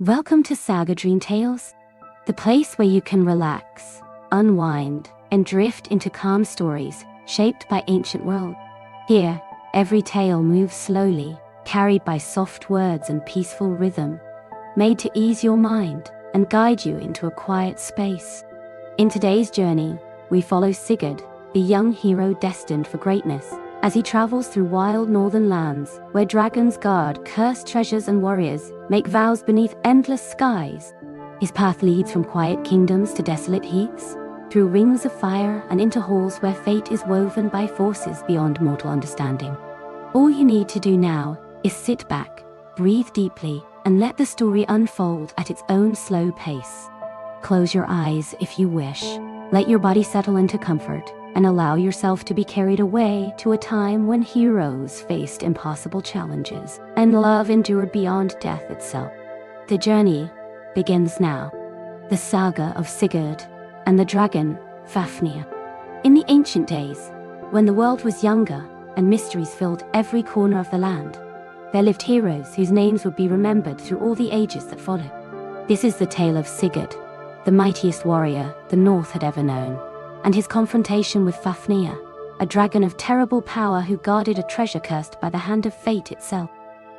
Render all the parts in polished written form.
Welcome to Saga Dream Tales, the place where you can relax, unwind, and drift into calm stories shaped by ancient world. Here, every tale moves slowly, carried by soft words and peaceful rhythm, made to ease your mind and guide you into a quiet space. In today's journey, we follow Sigurd, the young hero destined for greatness, as he travels through wild northern lands where dragons guard cursed treasures and warriors make vows beneath endless skies. His path leads from quiet kingdoms to desolate heaths, through rings of fire and into halls where fate is woven by forces beyond mortal understanding. All you need to do now is sit back, breathe deeply, and let the story unfold at its own slow pace. Close your eyes if you wish, let your body settle into comfort, and allow yourself to be carried away to a time when heroes faced impossible challenges and love endured beyond death itself. The journey begins now. The saga of Sigurd and the dragon Fafnir. In the ancient days, when the world was younger and mysteries filled every corner of the land, there lived heroes whose names would be remembered through all the ages that followed. This is the tale of Sigurd, the mightiest warrior the North had ever known, and his confrontation with Fafnir, a dragon of terrible power who guarded a treasure cursed by the hand of fate itself.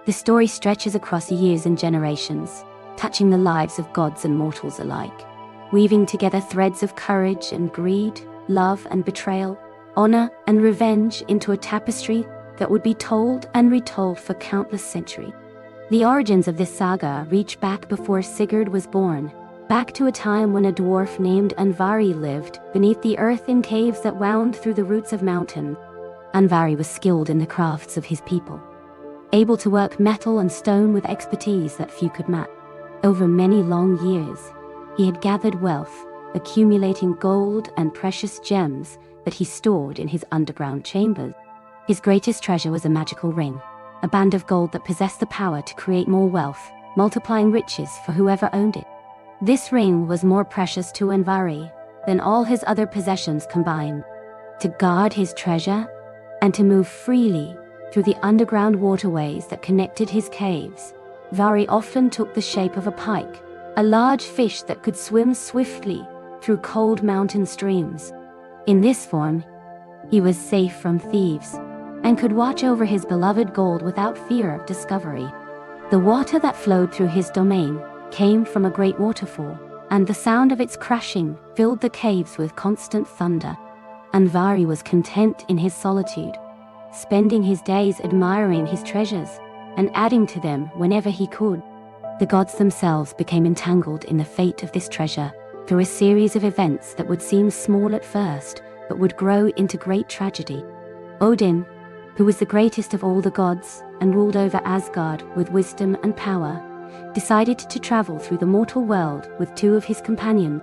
The story stretches across years and generations, touching the lives of gods and mortals alike, weaving together threads of courage and greed, love and betrayal, honor and revenge into a tapestry that would be told and retold for countless centuries. The origins of this saga reach back before Sigurd was born, back to a time when a dwarf named Unwind lived beneath the earth in caves that wound through the roots of mountains. Unwind was skilled in the crafts of his people, able to work metal and stone with expertise that few could match. Over many long years, he had gathered wealth, accumulating gold and precious gems that he stored in his underground chambers. His greatest treasure was a magical ring, a band of gold that possessed the power to create more wealth, multiplying riches for whoever owned it. This ring was more precious to Unwind than all his other possessions combined. To guard his treasure and to move freely through the underground waterways that connected his caves, Unwind often took the shape of a pike, a large fish that could swim swiftly through cold mountain streams. In this form, he was safe from thieves and could watch over his beloved gold without fear of discovery. The water that flowed through his domain came from a great waterfall, and the sound of its crashing filled the caves with constant thunder. Unwind was content in his solitude, spending his days admiring his treasures and adding to them whenever he could. The gods themselves became entangled in the fate of this treasure through a series of events that would seem small at first, but would grow into great tragedy. Odin, who was the greatest of all the gods and ruled over Asgard with wisdom and power, decided to travel through the mortal world with two of his companions.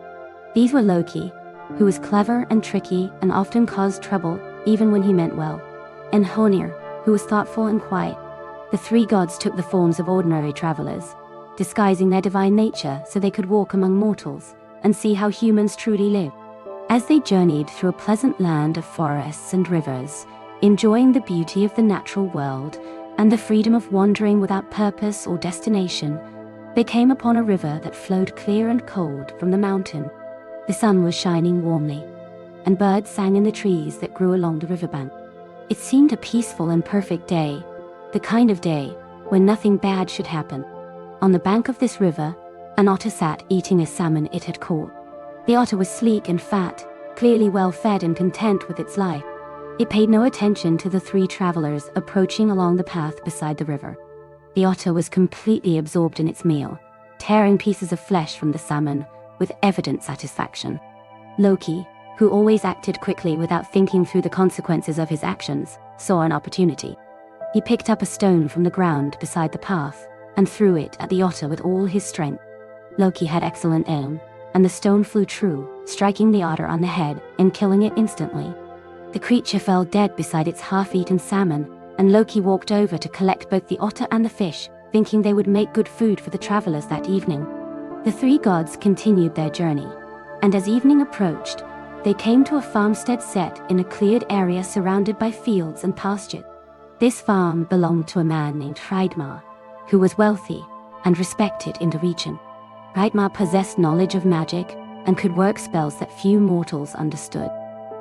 These were Loki, who was clever and tricky and often caused trouble even when he meant well, and Honir, who was thoughtful and quiet. The three gods took the forms of ordinary travelers, disguising their divine nature so they could walk among mortals and see how humans truly live. As they journeyed through a pleasant land of forests and rivers, enjoying the beauty of the natural world and the freedom of wandering without purpose or destination, they came upon a river that flowed clear and cold from the mountain. The sun was shining warmly, and birds sang in the trees that grew along the riverbank. It seemed a peaceful and perfect day, the kind of day when nothing bad should happen. On the bank of this river, an otter sat eating a salmon it had caught. The otter was sleek and fat, clearly well fed and content with its life. It paid no attention to the three travelers approaching along the path beside the river. The otter was completely absorbed in its meal, tearing pieces of flesh from the salmon with evident satisfaction. Loki, who always acted quickly without thinking through the consequences of his actions, saw an opportunity. He picked up a stone from the ground beside the path and threw it at the otter with all his strength. Loki had excellent aim, and the stone flew true, striking the otter on the head and killing it instantly. The creature fell dead beside its half-eaten salmon, and Loki walked over to collect both the otter and the fish, thinking they would make good food for the travelers that evening. The three gods continued their journey, and as evening approached, they came to a farmstead set in a cleared area surrounded by fields and pastures. This farm belonged to a man named Hreidmar, who was wealthy and respected in the region. Hreidmar possessed knowledge of magic and could work spells that few mortals understood.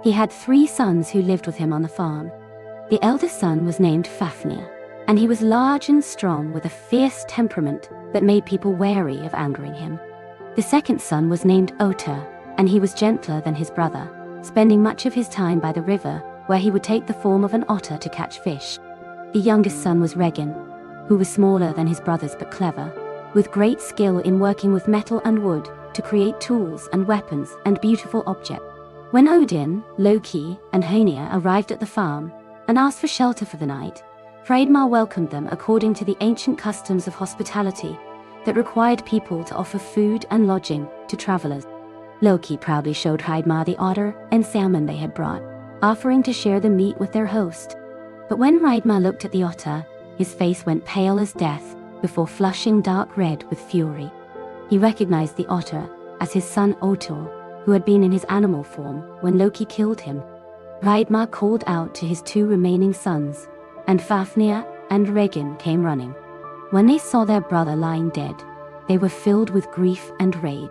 He had 3 sons who lived with him on the farm. The eldest son was named Fafnir, and he was large and strong with a fierce temperament that made people wary of angering him. The second son was named Otter, and he was gentler than his brother, spending much of his time by the river, where he would take the form of an otter to catch fish. The youngest son was Regin, who was smaller than his brothers but clever, with great skill in working with metal and wood to create tools and weapons and beautiful objects. When Odin, Loki, and Hœnir arrived at the farm and asked for shelter for the night, Hreidmar welcomed them according to the ancient customs of hospitality that required people to offer food and lodging to travelers. Loki proudly showed Hreidmar the otter and salmon they had brought, offering to share the meat with their host. But when Hreidmar looked at the otter, his face went pale as death before flushing dark red with fury. He recognized the otter as his son Otor, who had been in his animal form when Loki killed him. Hreidmar called out to his 2 remaining sons, and Fafnir and Regin came running. When they saw their brother lying dead, they were filled with grief and rage.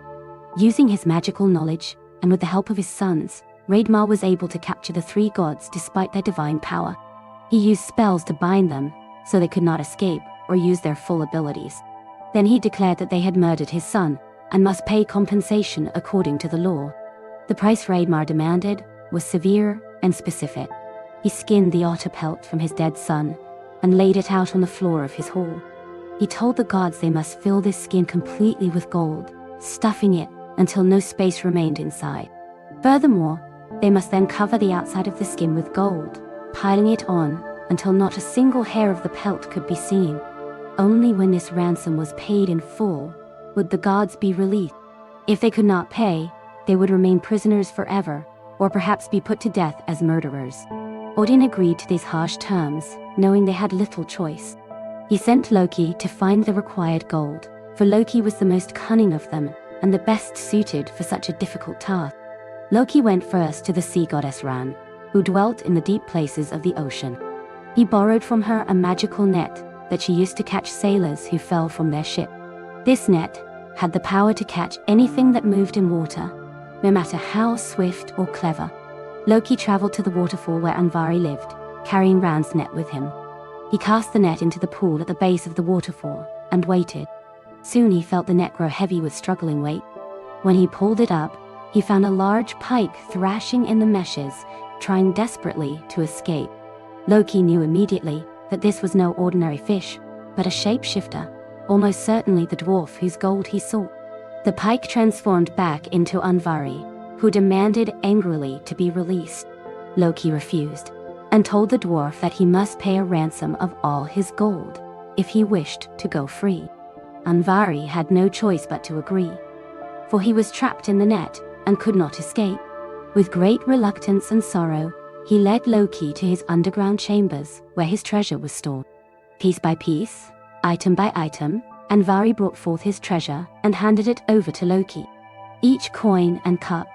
Using his magical knowledge, and with the help of his sons, Hreidmar was able to capture the 3 gods despite their divine power. He used spells to bind them, so they could not escape or use their full abilities. Then he declared that they had murdered his son, and must pay compensation according to the law. The price Hreidmar demanded was severe and specific. He skinned the otter pelt from his dead son, and laid it out on the floor of his hall. He told the gods they must fill this skin completely with gold, stuffing it until no space remained inside. Furthermore, they must then cover the outside of the skin with gold, piling it on until not a single hair of the pelt could be seen. Only when this ransom was paid in full would the gods be released. If they could not pay, they would remain prisoners forever, or perhaps be put to death as murderers. Odin agreed to these harsh terms, knowing they had little choice. He sent Loki to find the required gold, for Loki was the most cunning of them and the best suited for such a difficult task. Loki went first to the sea goddess Ran, who dwelt in the deep places of the ocean. He borrowed from her a magical net that she used to catch sailors who fell from their ship. This net had the power to catch anything that moved in water, no matter how swift or clever. Loki traveled to the waterfall where Andvari lived, carrying Ran's net with him. He cast the net into the pool at the base of the waterfall and waited. Soon he felt the net grow heavy with struggling weight. When he pulled it up, he found a large pike thrashing in the meshes, trying desperately to escape. Loki knew immediately that this was no ordinary fish, but a shapeshifter, almost certainly the dwarf whose gold he sought. The pike transformed back into Andvari, who demanded angrily to be released. Loki refused, and told the dwarf that he must pay a ransom of all his gold if he wished to go free. Andvari had no choice but to agree, for he was trapped in the net and could not escape. With great reluctance and sorrow, he led Loki to his underground chambers where his treasure was stored. Piece by piece, item by item, Andvari brought forth his treasure and handed it over to Loki. Each coin and cup,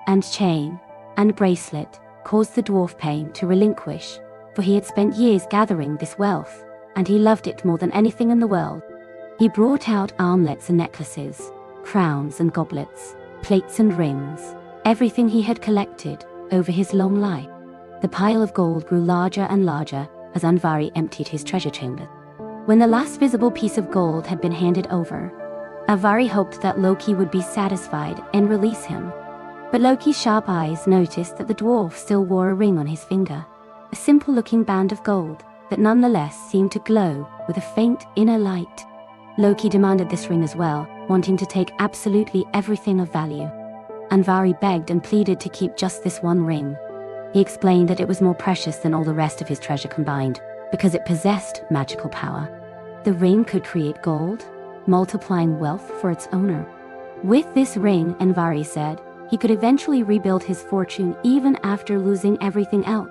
and chain, and bracelet caused the dwarf pain to relinquish, for he had spent years gathering this wealth, and he loved it more than anything in the world. He brought out armlets and necklaces, crowns and goblets, plates and rings, everything he had collected over his long life. The pile of gold grew larger and larger as Andvari emptied his treasure chamber. When the last visible piece of gold had been handed over, Andvari hoped that Loki would be satisfied and release him. But Loki's sharp eyes noticed that the dwarf still wore a ring on his finger, a simple-looking band of gold that nonetheless seemed to glow with a faint inner light. Loki demanded this ring as well, wanting to take absolutely everything of value. Andvari begged and pleaded to keep just this one ring. He explained that it was more precious than all the rest of his treasure combined, because it possessed magical power. The ring could create gold, multiplying wealth for its owner. With this ring, Andvari said, he could eventually rebuild his fortune even after losing everything else.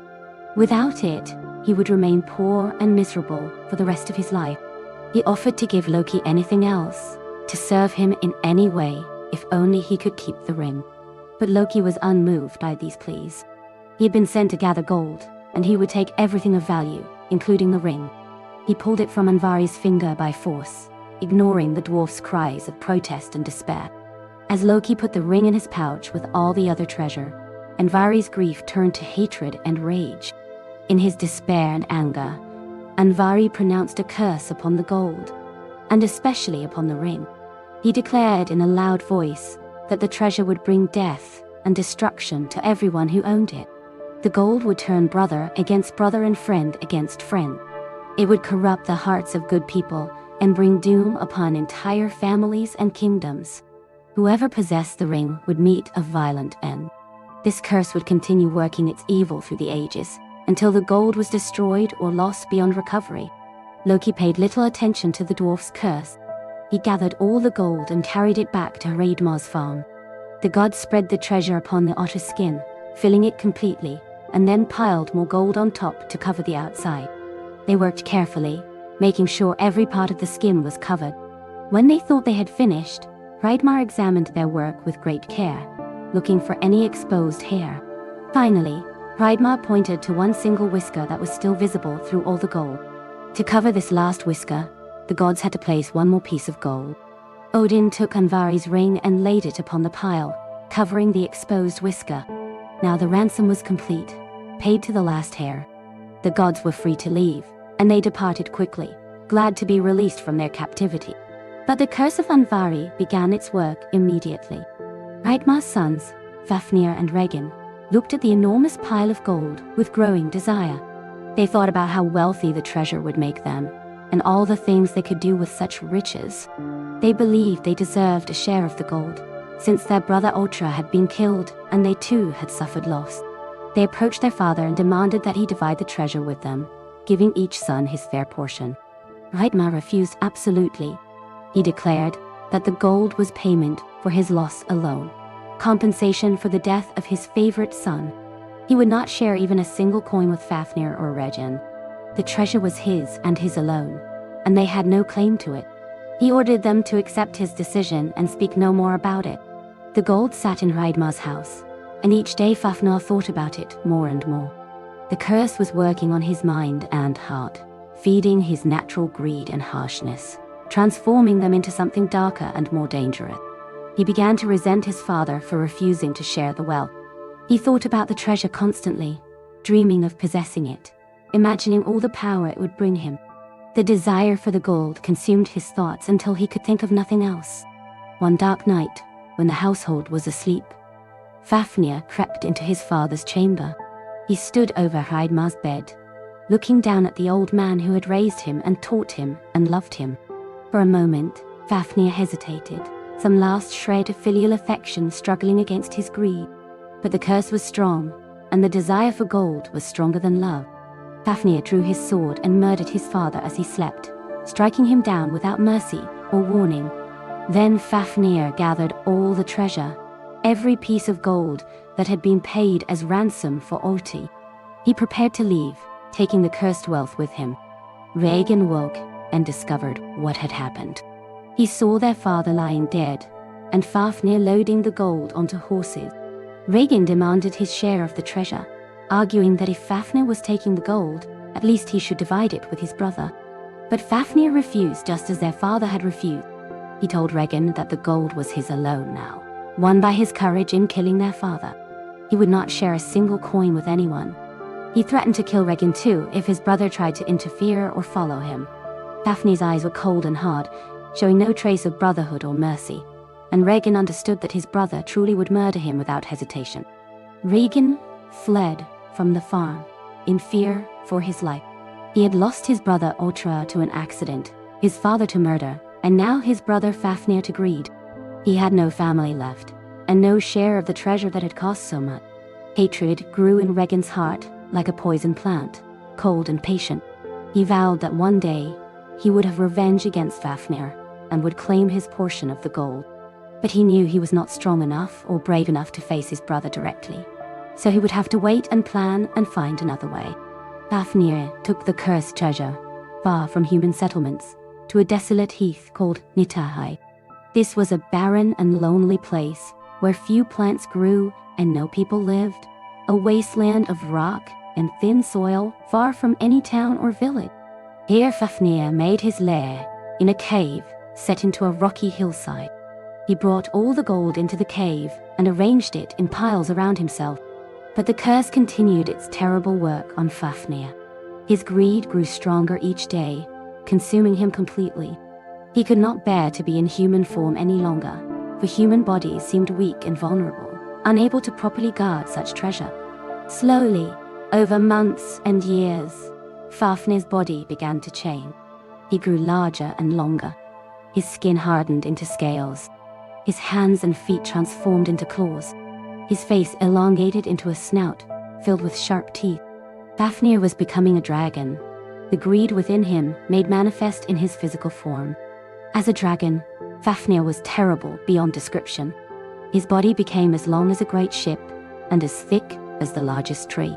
Without it, he would remain poor and miserable for the rest of his life. He offered to give Loki anything else, to serve him in any way, if only he could keep the ring. But Loki was unmoved by these pleas. He had been sent to gather gold, and he would take everything of value, including the ring. He pulled it from Andvari's finger by force, ignoring the dwarf's cries of protest and despair. As Loki put the ring in his pouch with all the other treasure, Andvari's grief turned to hatred and rage. In his despair and anger, Andvari pronounced a curse upon the gold, and especially upon the ring. He declared in a loud voice that the treasure would bring death and destruction to everyone who owned it. The gold would turn brother against brother and friend against friend. It would corrupt the hearts of good people and bring doom upon entire families and kingdoms. Whoever possessed the ring would meet a violent end. This curse would continue working its evil through the ages, until the gold was destroyed or lost beyond recovery. Loki paid little attention to the dwarf's curse. He gathered all the gold and carried it back to Hreidmar's farm. The gods spread the treasure upon the otter's skin, filling it completely, and then piled more gold on top to cover the outside. They worked carefully, making sure every part of the skin was covered. When they thought they had finished, Hreidmar examined their work with great care, looking for any exposed hair. Finally, Hreidmar pointed to one single whisker that was still visible through all the gold. To cover this last whisker, the gods had to place one more piece of gold. Odin took Andvari's ring and laid it upon the pile, covering the exposed whisker. Now the ransom was complete, paid to the last hair. The gods were free to leave, and they departed quickly, glad to be released from their captivity. But the curse of Andvari began its work immediately. Hreidmar's sons, Fafnir and Regin, looked at the enormous pile of gold with growing desire. They thought about how wealthy the treasure would make them, and all the things they could do with such riches. They believed they deserved a share of the gold, since their brother Otra had been killed and they too had suffered loss. They approached their father and demanded that he divide the treasure with them, giving each son his fair portion. Hreidmar refused absolutely. He declared that the gold was payment for his loss alone, compensation for the death of his favorite son. He would not share even a single coin with Fafnir or Regin. The treasure was his and his alone, and they had no claim to it. He ordered them to accept his decision and speak no more about it. The gold sat in Hreidmar's house, and each day Fafnir thought about it more and more. The curse was working on his mind and heart, feeding his natural greed and harshness, transforming them into something darker and more dangerous. He began to resent his father for refusing to share the wealth. He thought about the treasure constantly, dreaming of possessing it, imagining all the power it would bring him. The desire for the gold consumed his thoughts until he could think of nothing else. One dark night, when the household was asleep, Fafnir crept into his father's chamber. He stood over Hreidmar's bed, looking down at the old man who had raised him and taught him and loved him. For a moment, Fafnir hesitated, some last shred of filial affection struggling against his greed. But the curse was strong, and the desire for gold was stronger than love. Fafnir drew his sword and murdered his father as he slept, striking him down without mercy or warning. Then Fafnir gathered all the treasure, every piece of gold that had been paid as ransom for Oti. He prepared to leave, taking the cursed wealth with him. Regin woke and discovered what had happened. He saw their father lying dead, and Fafnir loading the gold onto horses. Regin demanded his share of the treasure, arguing that if Fafnir was taking the gold, at least he should divide it with his brother. But Fafnir refused, just as their father had refused. He told Regin that the gold was his alone now, won by his courage in killing their father. He would not share a single coin with anyone. He threatened to kill Regin too if his brother tried to interfere or follow him. Fafnir's eyes were cold and hard, showing no trace of brotherhood or mercy, and Regin understood that his brother truly would murder him without hesitation. Regin fled from the farm, in fear for his life. He had lost his brother Otra to an accident, his father to murder, and now his brother Fafnir to greed. He had no family left, and no share of the treasure that had cost so much. Hatred grew in Regin's heart like a poison plant, cold and patient. He vowed that one day he would have revenge against Fafnir and would claim his portion of the gold. But he knew he was not strong enough or brave enough to face his brother directly, so he would have to wait and plan and find another way. Fafnir took the cursed treasure, far from human settlements, to a desolate heath called Nitahai. This was a barren and lonely place where few plants grew and no people lived, a wasteland of rock and thin soil far from any town or village. Here Fafnir made his lair, in a cave set into a rocky hillside. He brought all the gold into the cave and arranged it in piles around himself. But the curse continued its terrible work on Fafnir. His greed grew stronger each day, consuming him completely. He could not bear to be in human form any longer, for human bodies seemed weak and vulnerable, unable to properly guard such treasure. Slowly, over months and years, Fafnir's body began to change. He grew larger and longer. His skin hardened into scales. His hands and feet transformed into claws. His face elongated into a snout, filled with sharp teeth. Fafnir was becoming a dragon, the greed within him made manifest in his physical form. As a dragon, Fafnir was terrible beyond description. His body became as long as a great ship, and as thick as the largest tree.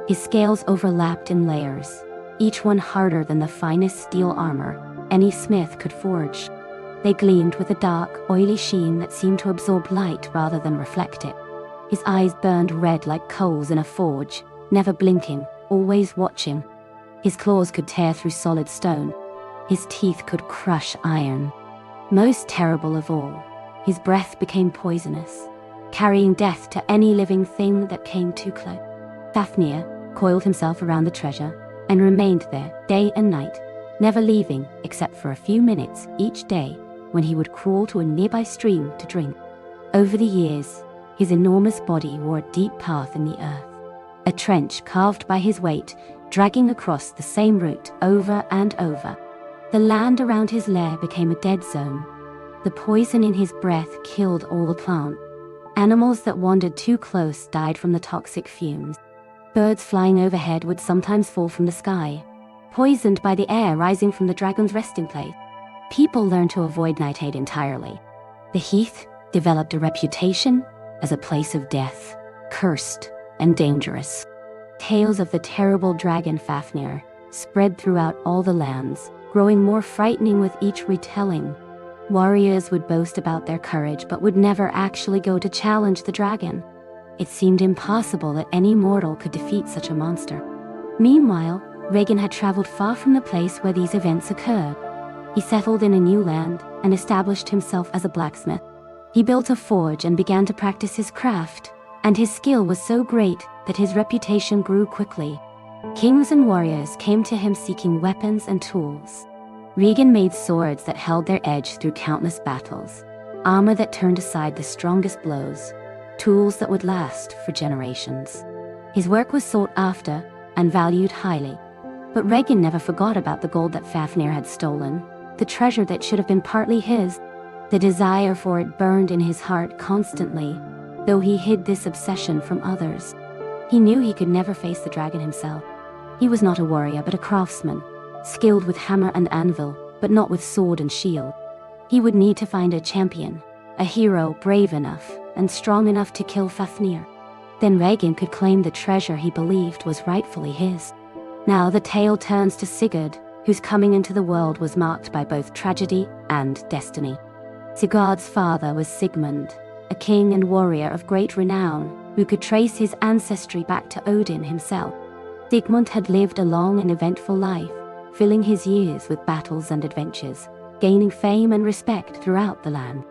His scales overlapped in layers, each one harder than the finest steel armor any smith could forge. They gleamed with a dark, oily sheen that seemed to absorb light rather than reflect it. His eyes burned red like coals in a forge, never blinking, always watching. His claws could tear through solid stone. His teeth could crush iron. Most terrible of all, his breath became poisonous, carrying death to any living thing that came too close. Fafnir coiled himself around the treasure and remained there day and night, never leaving except for a few minutes each day when he would crawl to a nearby stream to drink. Over the years, his enormous body wore a deep path in the earth, a trench carved by his weight, dragging across the same route over and over. The land around his lair became a dead zone. The poison in his breath killed all the plants. Animals that wandered too close died from the toxic fumes. Birds flying overhead would sometimes fall from the sky, poisoned by the air rising from the dragon's resting place. People learned to avoid Nightshade entirely. The heath developed a reputation as a place of death, cursed and dangerous. Tales of the terrible dragon Fafnir spread throughout all the lands, growing more frightening with each retelling. Warriors would boast about their courage but would never actually go to challenge the dragon. It seemed impossible that any mortal could defeat such a monster. Meanwhile, Regin had traveled far from the place where these events occurred. He settled in a new land and established himself as a blacksmith. He built a forge and began to practice his craft, and his skill was so great that his reputation grew quickly. Kings and warriors came to him seeking weapons and tools. Regin made swords that held their edge through countless battles, armor that turned aside the strongest blows, tools that would last for generations. His work was sought after and valued highly. But Regin never forgot about the gold that Fafnir had stolen, the treasure that should have been partly his. The desire for it burned in his heart constantly, though he hid this obsession from others. He knew he could never face the dragon himself. He was not a warrior but a craftsman, skilled with hammer and anvil, but not with sword and shield. He would need to find a champion, a hero brave enough and strong enough to kill Fafnir. Then Regin could claim the treasure he believed was rightfully his. Now the tale turns to Sigurd, whose coming into the world was marked by both tragedy and destiny. Sigurd's father was Sigmund, a king and warrior of great renown, who could trace his ancestry back to Odin himself. Sigmund had lived a long and eventful life, filling his years with battles and adventures, gaining fame and respect throughout the land.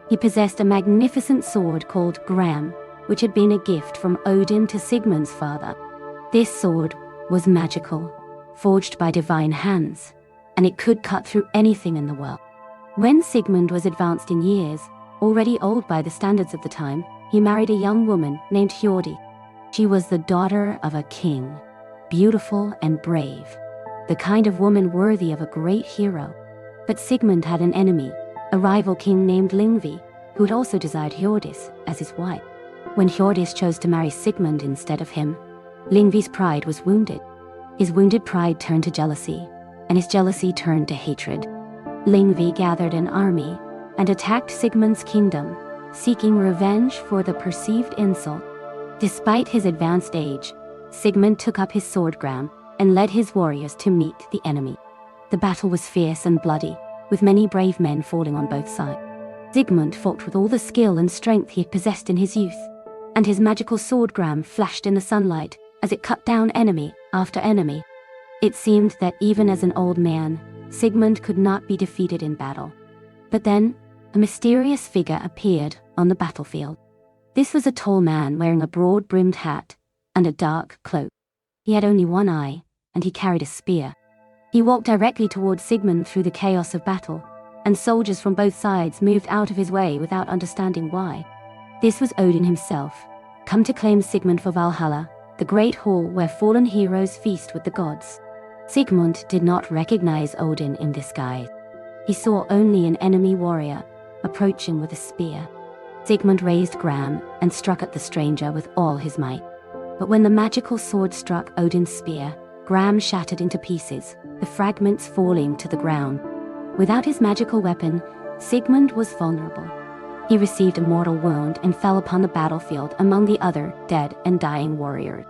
He possessed a magnificent sword called Gram, which had been a gift from Odin to Sigmund's father. This sword was magical, forged by divine hands, and it could cut through anything in the world. When Sigmund was advanced in years, already old by the standards of the time, he married a young woman named Hjordi. She was the daughter of a king, beautiful and brave, the kind of woman worthy of a great hero. But Sigmund had an enemy, a rival king named Lyngvi, who had also desired Hjordis as his wife. When Hjordis chose to marry Sigmund instead of him, Lyngvi's pride was wounded. His wounded pride turned to jealousy, and his jealousy turned to hatred. Lyngvi gathered an army and attacked Sigmund's kingdom, seeking revenge for the perceived insult. Despite his advanced age, Sigmund took up his sword Gram and led his warriors to meet the enemy. The battle was fierce and bloody, with many brave men falling on both sides. Sigmund fought with all the skill and strength he had possessed in his youth, and his magical sword Gram flashed in the sunlight as it cut down enemy after enemy. It seemed that even as an old man, Sigmund could not be defeated in battle. But then, a mysterious figure appeared on the battlefield. This was a tall man wearing a broad-brimmed hat and a dark cloak. He had only one eye, and he carried a spear. He walked directly towards Sigmund through the chaos of battle, and soldiers from both sides moved out of his way without understanding why. This was Odin himself, come to claim Sigmund for Valhalla, the great hall where fallen heroes feast with the gods. Sigmund did not recognize Odin in this guise. He saw only an enemy warrior, approaching with a spear. Sigmund raised Gram and struck at the stranger with all his might. But when the magical sword struck Odin's spear, Gram shattered into pieces, the fragments falling to the ground. Without his magical weapon, Sigmund was vulnerable. He received a mortal wound and fell upon the battlefield among the other dead and dying warriors.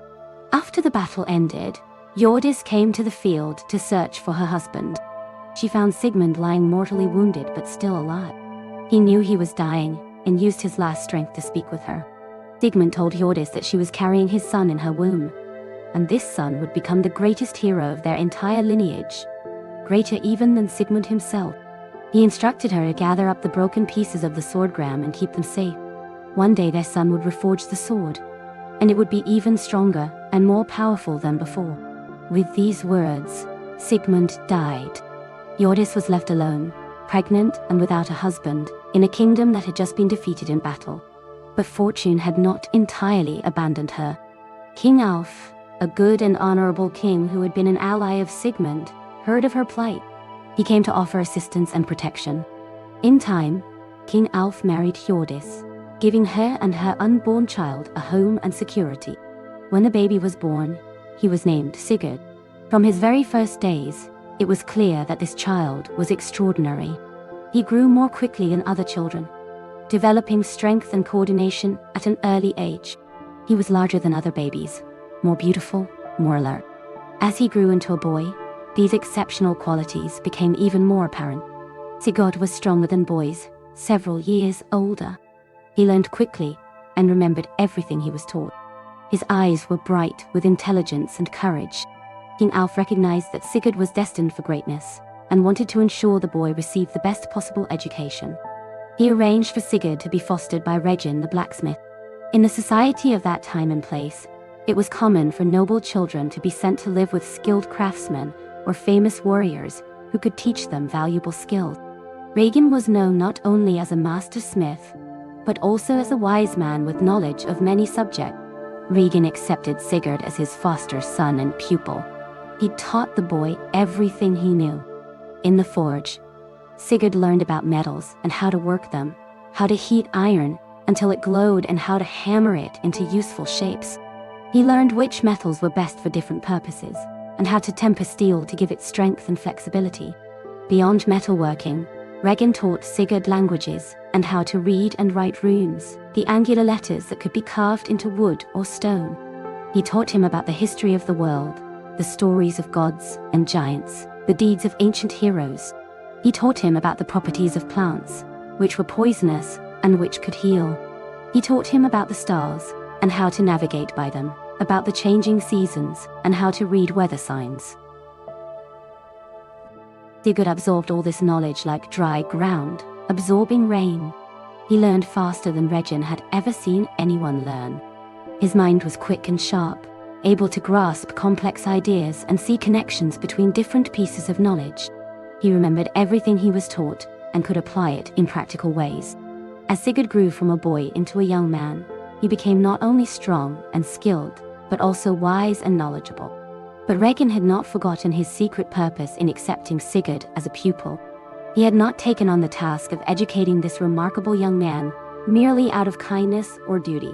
After the battle ended, Hjordis came to the field to search for her husband. She found Sigmund lying mortally wounded but still alive. He knew he was dying and used his last strength to speak with her. Sigmund told Hjordis that she was carrying his son in her womb, and this son would become the greatest hero of their entire lineage, greater even than Sigmund himself. He instructed her to gather up the broken pieces of the sword Gram and keep them safe. One day their son would reforge the sword, and it would be even stronger and more powerful than before. With these words, Sigmund died. Hjordis was left alone, pregnant and without a husband, in a kingdom that had just been defeated in battle. But fortune had not entirely abandoned her. King Alf, a good and honorable king who had been an ally of Sigmund, heard of her plight. He came to offer assistance and protection. In time, King Alf married Hjordis, giving her and her unborn child a home and security. When the baby was born, he was named Sigurd. From his very first days, it was clear that this child was extraordinary. He grew more quickly than other children, developing strength and coordination at an early age. He was larger than other babies, more beautiful, more alert. As he grew into a boy, these exceptional qualities became even more apparent. Sigurd was stronger than boys, several years older. He learned quickly and remembered everything he was taught. His eyes were bright with intelligence and courage. King Alf recognized that Sigurd was destined for greatness and wanted to ensure the boy received the best possible education. He arranged for Sigurd to be fostered by Regin the blacksmith. In the society of that time and place, it was common for noble children to be sent to live with skilled craftsmen or famous warriors who could teach them valuable skills. Regin was known not only as a master smith, but also as a wise man with knowledge of many subjects. Regin accepted Sigurd as his foster son and pupil. He taught the boy everything he knew. In the forge, Sigurd learned about metals and how to work them, how to heat iron until it glowed and how to hammer it into useful shapes. He learned which metals were best for different purposes and how to temper steel to give it strength and flexibility. Beyond metalworking, Regin taught Sigurd languages and how to read and write runes, the angular letters that could be carved into wood or stone. He taught him about the history of the world, the stories of gods and giants, the deeds of ancient heroes. He taught him about the properties of plants, which were poisonous and which could heal. He taught him about the stars and how to navigate by them, about the changing seasons and how to read weather signs. Sigurd absorbed all this knowledge like dry ground, absorbing rain. He learned faster than Regin had ever seen anyone learn. His mind was quick and sharp, able to grasp complex ideas and see connections between different pieces of knowledge. He remembered everything he was taught and could apply it in practical ways. As Sigurd grew from a boy into a young man, he became not only strong and skilled, but also wise and knowledgeable. But Regin had not forgotten his secret purpose in accepting Sigurd as a pupil. He had not taken on the task of educating this remarkable young man merely out of kindness or duty.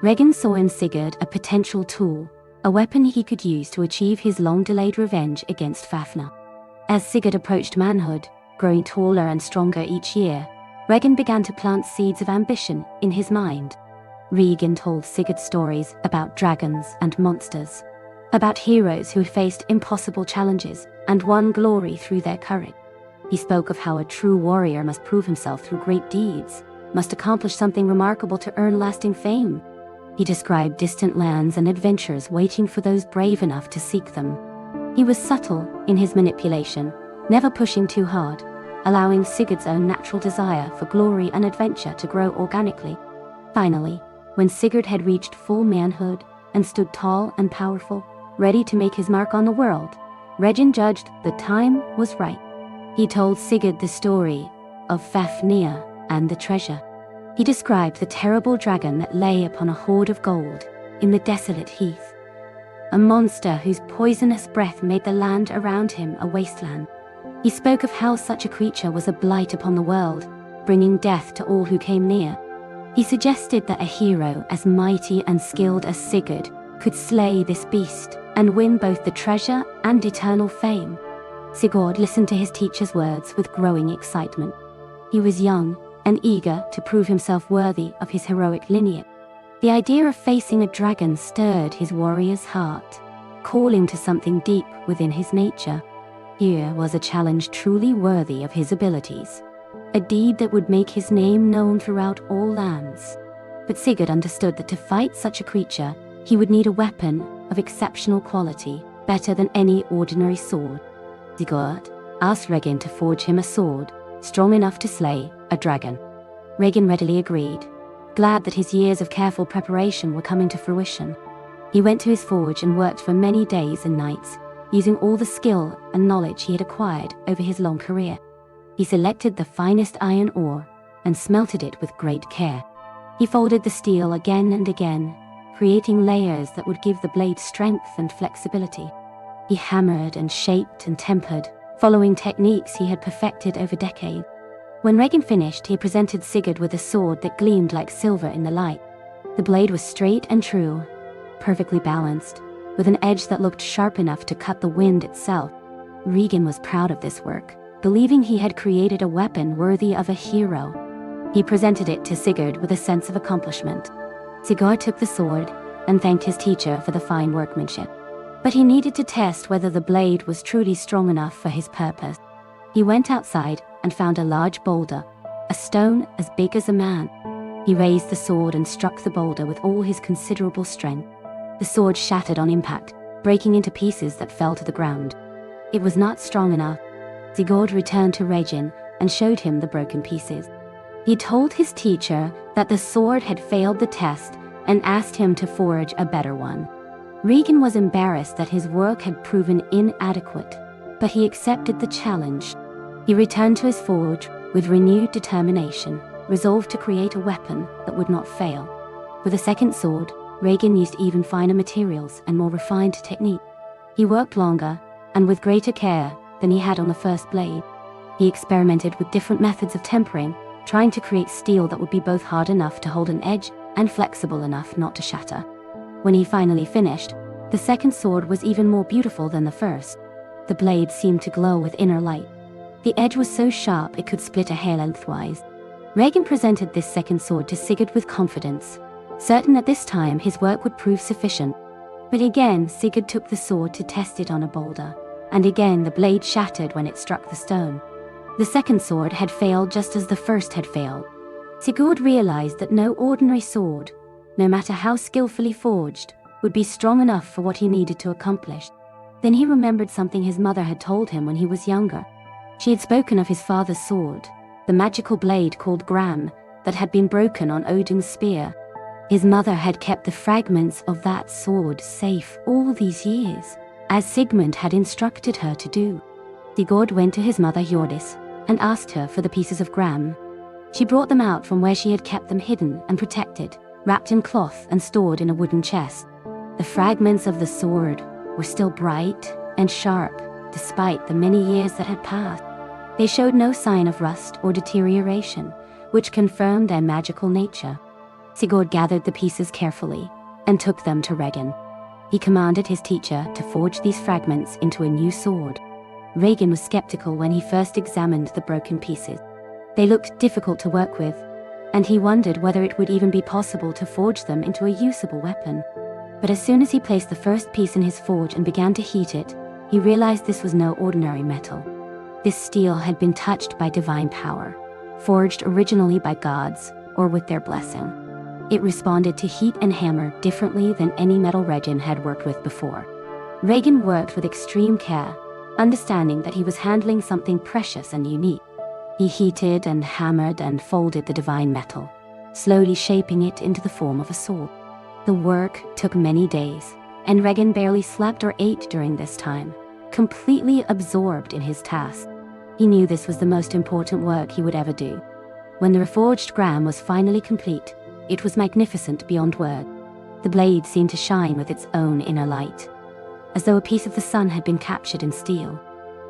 Regin saw in Sigurd a potential tool, a weapon he could use to achieve his long-delayed revenge against Fafnir. As Sigurd approached manhood, growing taller and stronger each year, Regin began to plant seeds of ambition in his mind. Regin told Sigurd stories about dragons and monsters, about heroes who had faced impossible challenges and won glory through their courage. He spoke of how a true warrior must prove himself through great deeds, must accomplish something remarkable to earn lasting fame. He described distant lands and adventures waiting for those brave enough to seek them. He was subtle in his manipulation, never pushing too hard, allowing Sigurd's own natural desire for glory and adventure to grow organically. Finally, when Sigurd had reached full manhood and stood tall and powerful, ready to make his mark on the world, Regin judged the time was right. He told Sigurd the story of Fafnir and the treasure. He described the terrible dragon that lay upon a hoard of gold in the desolate heath, a monster whose poisonous breath made the land around him a wasteland. He spoke of how such a creature was a blight upon the world, bringing death to all who came near. He suggested that a hero as mighty and skilled as Sigurd could slay this beast and win both the treasure and eternal fame. Sigurd listened to his teacher's words with growing excitement. He was young and eager to prove himself worthy of his heroic lineage. The idea of facing a dragon stirred his warrior's heart, calling to something deep within his nature. Here was a challenge truly worthy of his abilities, a deed that would make his name known throughout all lands. But Sigurd understood that to fight such a creature, he would need a weapon of exceptional quality, better than any ordinary sword. Sigurd asked Regin to forge him a sword strong enough to slay a dragon. Regin readily agreed, glad that his years of careful preparation were coming to fruition. He went to his forge and worked for many days and nights, using all the skill and knowledge he had acquired over his long career. He selected the finest iron ore and smelted it with great care. He folded the steel again and again, creating layers that would give the blade strength and flexibility. He hammered and shaped and tempered, following techniques he had perfected over decades. When Regin finished, he presented Sigurd with a sword that gleamed like silver in the light. The blade was straight and true, perfectly balanced, with an edge that looked sharp enough to cut the wind itself. Regin was proud of this work, believing he had created a weapon worthy of a hero. He presented it to Sigurd with a sense of accomplishment. Sigurd took the sword and thanked his teacher for the fine workmanship. But he needed to test whether the blade was truly strong enough for his purpose. He went outside and found a large boulder, a stone as big as a man. He raised the sword and struck the boulder with all his considerable strength. The sword shattered on impact, breaking into pieces that fell to the ground. It was not strong enough. Sigurd returned to Regin and showed him the broken pieces. He told his teacher that the sword had failed the test and asked him to forge a better one. Regin was embarrassed that his work had proven inadequate, but he accepted the challenge. He returned to his forge with renewed determination, resolved to create a weapon that would not fail. With a second sword, Regin used even finer materials and more refined technique. He worked longer and with greater care than he had on the first blade. He experimented with different methods of tempering, trying to create steel that would be both hard enough to hold an edge and flexible enough not to shatter. When he finally finished, the second sword was even more beautiful than the first. The blade seemed to glow with inner light. The edge was so sharp it could split a hair lengthwise. Regin presented this second sword to Sigurd with confidence, certain that this time his work would prove sufficient. But again Sigurd took the sword to test it on a boulder, and again the blade shattered when it struck the stone. The second sword had failed just as the first had failed. Sigurd realized that no ordinary sword, no matter how skillfully forged, would be strong enough for what he needed to accomplish. Then he remembered something his mother had told him when he was younger. She had spoken of his father's sword, the magical blade called Gram, that had been broken on Odin's spear. His mother had kept the fragments of that sword safe all these years, as Sigmund had instructed her to do. Sigurd went to his mother Hjordis and asked her for the pieces of Gram. She brought them out from where she had kept them hidden and protected, wrapped in cloth and stored in a wooden chest. The fragments of the sword were still bright and sharp, despite the many years that had passed. They showed no sign of rust or deterioration, which confirmed their magical nature. Sigurd gathered the pieces carefully and took them to Regin. He commanded his teacher to forge these fragments into a new sword. Regin was skeptical when he first examined the broken pieces. They looked difficult to work with, and he wondered whether it would even be possible to forge them into a usable weapon. But as soon as he placed the first piece in his forge and began to heat it, he realized this was no ordinary metal. This steel had been touched by divine power, forged originally by gods or with their blessing. It responded to heat and hammer differently than any metal Regin had worked with before. Regin worked with extreme care, understanding that he was handling something precious and unique. He heated and hammered and folded the divine metal, slowly shaping it into the form of a sword. The work took many days, and Regin barely slept or ate during this time, completely absorbed in his task. He knew this was the most important work he would ever do. When the reforged Gram was finally complete, it was magnificent beyond word. The blade seemed to shine with its own inner light, as though a piece of the sun had been captured in steel.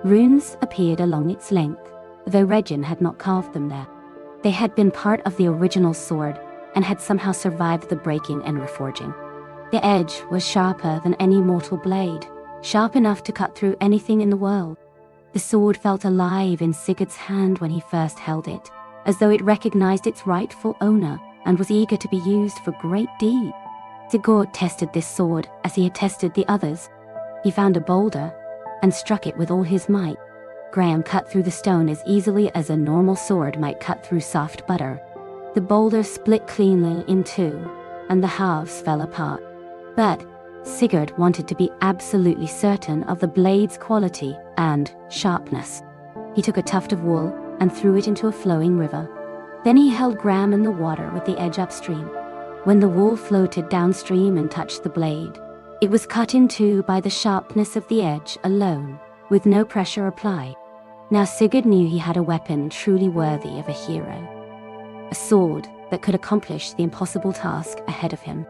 Runes appeared along its length, though Regin had not carved them there. They had been part of the original sword and had somehow survived the breaking and reforging. The edge was sharper than any mortal blade, sharp enough to cut through anything in the world. The sword felt alive in Sigurd's hand when he first held it, as though it recognized its rightful owner and was eager to be used for great deeds. Sigurd tested this sword as he had tested the others. He found a boulder and struck it with all his might. Graham cut through the stone as easily as a normal sword might cut through soft butter. The boulder split cleanly in two, and the halves fell apart. But Sigurd wanted to be absolutely certain of the blade's quality and sharpness. He took a tuft of wool and threw it into a flowing river. Then he held Graham in the water with the edge upstream. When the wool floated downstream and touched the blade, it was cut in two by the sharpness of the edge alone, with no pressure applied. Now Sigurd knew he had a weapon truly worthy of a hero. A sword that could accomplish the impossible task ahead of him.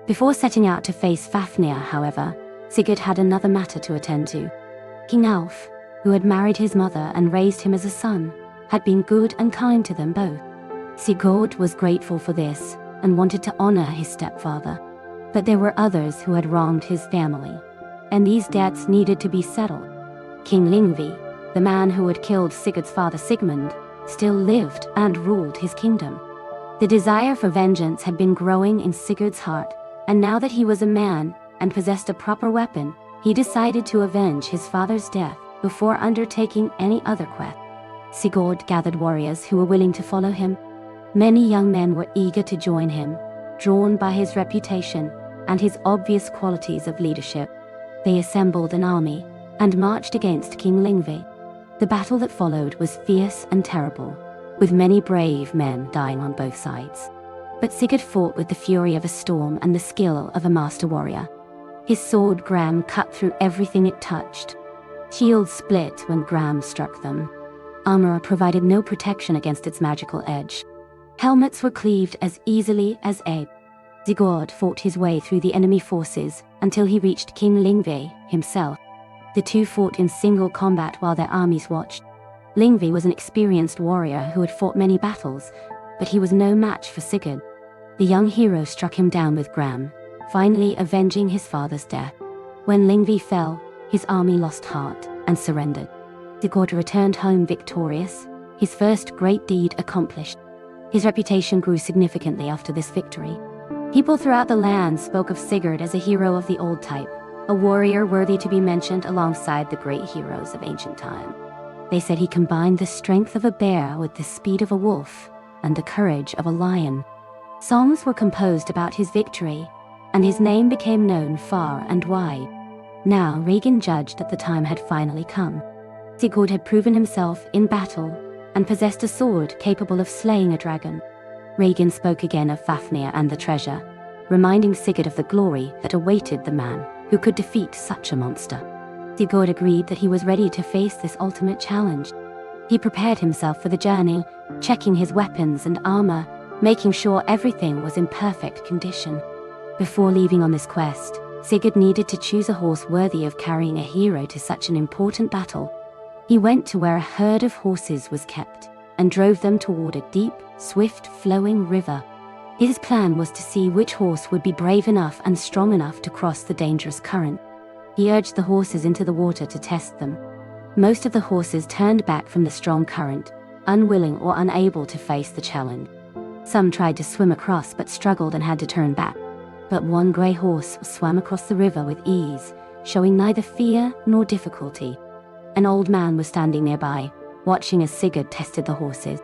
Before setting out to face Fafnir, however, Sigurd had another matter to attend to. King Alf, who had married his mother and raised him as a son, had been good and kind to them both. Sigurd was grateful for this and wanted to honor his stepfather. But there were others who had wronged his family, and these debts needed to be settled. King Lingvi, the man who had killed Sigurd's father Sigmund, still lived and ruled his kingdom. The desire for vengeance had been growing in Sigurd's heart, and now that he was a man and possessed a proper weapon, he decided to avenge his father's death before undertaking any other quest. Sigurd gathered warriors who were willing to follow him. Many young men were eager to join him, drawn by his reputation and his obvious qualities of leadership. They assembled an army and marched against King Lingvi. The battle that followed was fierce and terrible, with many brave men dying on both sides. But Sigurd fought with the fury of a storm and the skill of a master warrior. His sword Gram cut through everything it touched. Shields split when Gram struck them. Armor provided no protection against its magical edge. Helmets were cleaved as easily as eggs. Sigurd fought his way through the enemy forces until he reached King Lingvi himself. The two fought in single combat while their armies watched. Lingvi was an experienced warrior who had fought many battles, but he was no match for Sigurd. The young hero struck him down with Gram, finally avenging his father's death. When Lingvi fell, his army lost heart and surrendered. Sigurd returned home victorious, his first great deed accomplished. His reputation grew significantly after this victory. People throughout the land spoke of Sigurd as a hero of the old type, a warrior worthy to be mentioned alongside the great heroes of ancient time. They said he combined the strength of a bear with the speed of a wolf and the courage of a lion. Songs were composed about his victory, and his name became known far and wide. Now Regin judged that the time had finally come. Sigurd had proven himself in battle and possessed a sword capable of slaying a dragon. Regin spoke again of Fafnir and the treasure, reminding Sigurd of the glory that awaited the man who could defeat such a monster. Sigurd agreed that he was ready to face this ultimate challenge. He prepared himself for the journey, checking his weapons and armor, making sure everything was in perfect condition. Before leaving on this quest, Sigurd needed to choose a horse worthy of carrying a hero to such an important battle. He went to where a herd of horses was kept and drove them toward a deep, swift-flowing river. His plan was to see which horse would be brave enough and strong enough to cross the dangerous current. He urged the horses into the water to test them. Most of the horses turned back from the strong current, unwilling or unable to face the challenge. Some tried to swim across but struggled and had to turn back. But one grey horse swam across the river with ease, showing neither fear nor difficulty. An old man was standing nearby, watching as Sigurd tested the horses.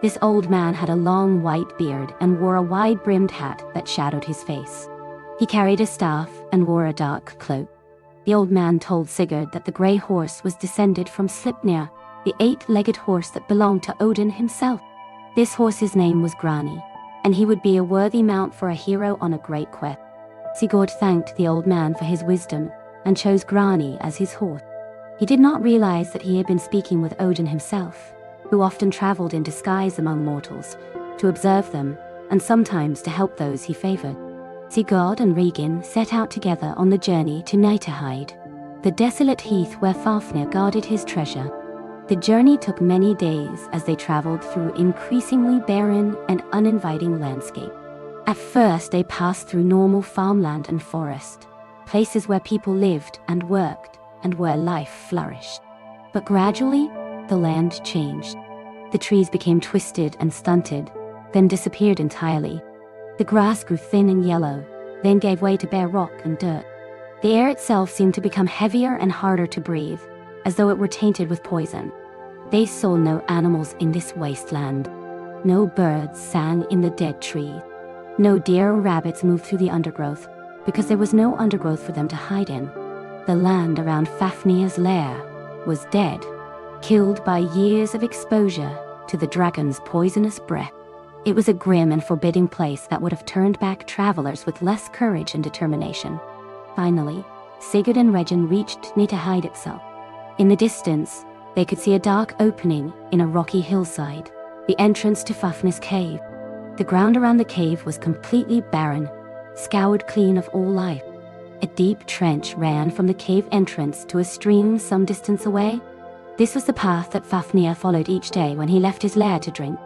This old man had a long white beard and wore a wide-brimmed hat that shadowed his face. He carried a staff and wore a dark cloak. The old man told Sigurd that the grey horse was descended from Sleipnir, the 8-legged horse that belonged to Odin himself. This horse's name was Grani, and he would be a worthy mount for a hero on a great quest. Sigurd thanked the old man for his wisdom and chose Grani as his horse. He did not realize that he had been speaking with Odin himself, who often traveled in disguise among mortals, to observe them, and sometimes to help those he favored. Sigurd and Regin set out together on the journey to Nitaheid, the desolate heath where Fafnir guarded his treasure. The journey took many days as they traveled through increasingly barren and uninviting landscape. At first they passed through normal farmland and forest, places where people lived and worked and where life flourished. But gradually, the land changed. The trees became twisted and stunted, then disappeared entirely. The grass grew thin and yellow, then gave way to bare rock and dirt. The air itself seemed to become heavier and harder to breathe, as though it were tainted with poison. They saw no animals in this wasteland. No birds sang in the dead trees. No deer or rabbits moved through the undergrowth, because there was no undergrowth for them to hide in. The land around Fafnir's lair was dead, killed by years of exposure to the dragon's poisonous breath. It was a grim and forbidding place that would have turned back travelers with less courage and determination. Finally, Sigurd and Regin reached Nitaheid itself. In the distance, they could see a dark opening in a rocky hillside, the entrance to Fafnir's cave. The ground around the cave was completely barren, scoured clean of all life. A deep trench ran from the cave entrance to a stream some distance away. This was the path that Fafnir followed each day when he left his lair to drink.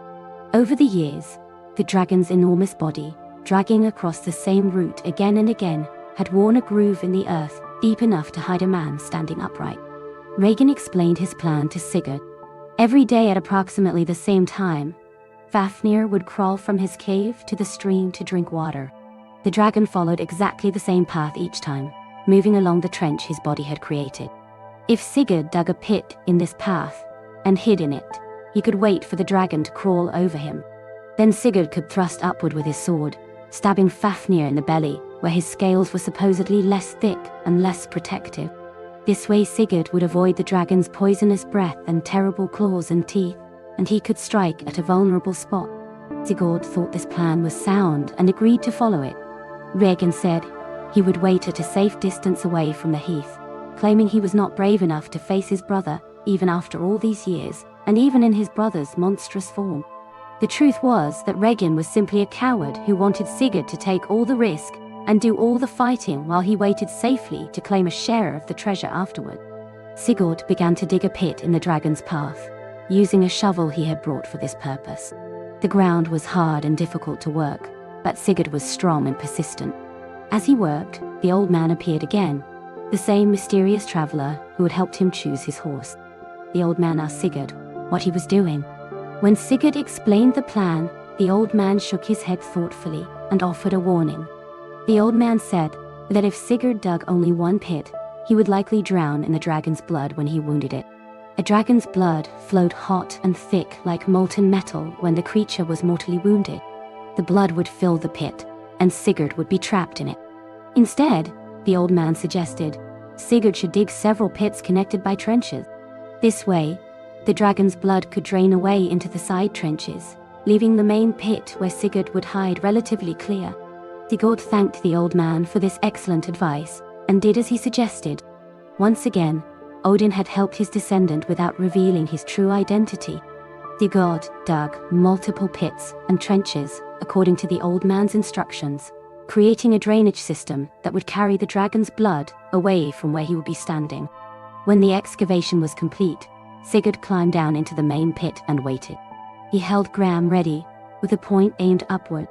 Over the years, the dragon's enormous body, dragging across the same route again and again, had worn a groove in the earth deep enough to hide a man standing upright. Regin explained his plan to Sigurd. Every day at approximately the same time, Fafnir would crawl from his cave to the stream to drink water. The dragon followed exactly the same path each time, moving along the trench his body had created. If Sigurd dug a pit in this path and hid in it, he could wait for the dragon to crawl over him. Then Sigurd could thrust upward with his sword, stabbing Fafnir in the belly, where his scales were supposedly less thick and less protective. This way Sigurd would avoid the dragon's poisonous breath and terrible claws and teeth, and he could strike at a vulnerable spot. Sigurd thought this plan was sound and agreed to follow it. Regin said he would wait at a safe distance away from the heath, claiming he was not brave enough to face his brother even after all these years, and even in his brother's monstrous form. The truth was that Regin was simply a coward who wanted Sigurd to take all the risk and do all the fighting while he waited safely to claim a share of the treasure afterward. Sigurd began to dig a pit in the dragon's path, using a shovel he had brought for this purpose. The ground was hard and difficult to work, but Sigurd was strong and persistent. As he worked, the old man appeared again, the same mysterious traveler who had helped him choose his horse. The old man asked Sigurd what he was doing. When Sigurd explained the plan, the old man shook his head thoughtfully and offered a warning. The old man said that if Sigurd dug only one pit, he would likely drown in the dragon's blood when he wounded it. A dragon's blood flowed hot and thick like molten metal when the creature was mortally wounded. The blood would fill the pit, and Sigurd would be trapped in it. Instead, the old man suggested, Sigurd should dig several pits connected by trenches. This way, the dragon's blood could drain away into the side trenches, leaving the main pit where Sigurd would hide relatively clear. Sigurd thanked the old man for this excellent advice, and did as he suggested. Once again, Odin had helped his descendant without revealing his true identity. Sigurd dug multiple pits and trenches according to the old man's instructions, creating a drainage system that would carry the dragon's blood away from where he would be standing. When the excavation was complete, Sigurd climbed down into the main pit and waited. He held Gram ready, with a point aimed upward.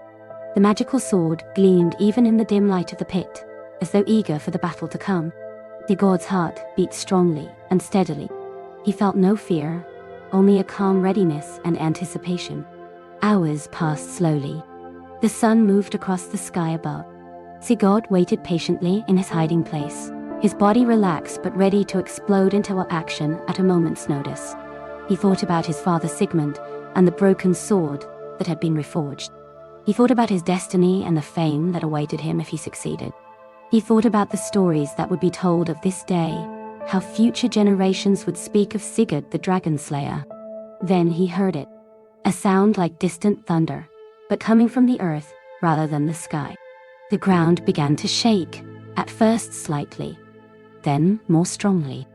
The magical sword gleamed even in the dim light of the pit, as though eager for the battle to come. Sigurd's heart beat strongly and steadily. He felt no fear, only a calm readiness and anticipation. Hours passed slowly. The sun moved across the sky above. Sigurd waited patiently in his hiding place, his body relaxed but ready to explode into action at a moment's notice. He thought about his father Sigmund and the broken sword that had been reforged. He thought about his destiny and the fame that awaited him if he succeeded. He thought about the stories that would be told of this day, how future generations would speak of Sigurd the Dragon Slayer. Then he heard it, a sound like distant thunder, but coming from the earth rather than the sky. The ground began to shake, at first slightly, then more strongly.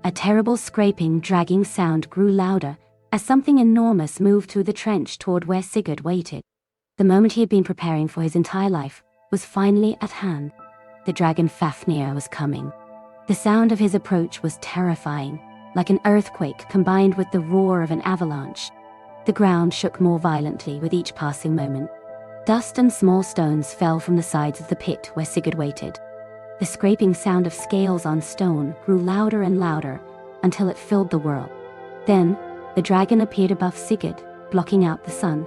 A terrible scraping, dragging sound grew louder as something enormous moved through the trench toward where Sigurd waited. The moment he had been preparing for his entire life was finally at hand. The dragon Fafnir was coming. The sound of his approach was terrifying, like an earthquake combined with the roar of an avalanche. The ground shook more violently with each passing moment. Dust and small stones fell from the sides of the pit where Sigurd waited. The scraping sound of scales on stone grew louder and louder until it filled the world. Then, the dragon appeared above Sigurd, blocking out the sun.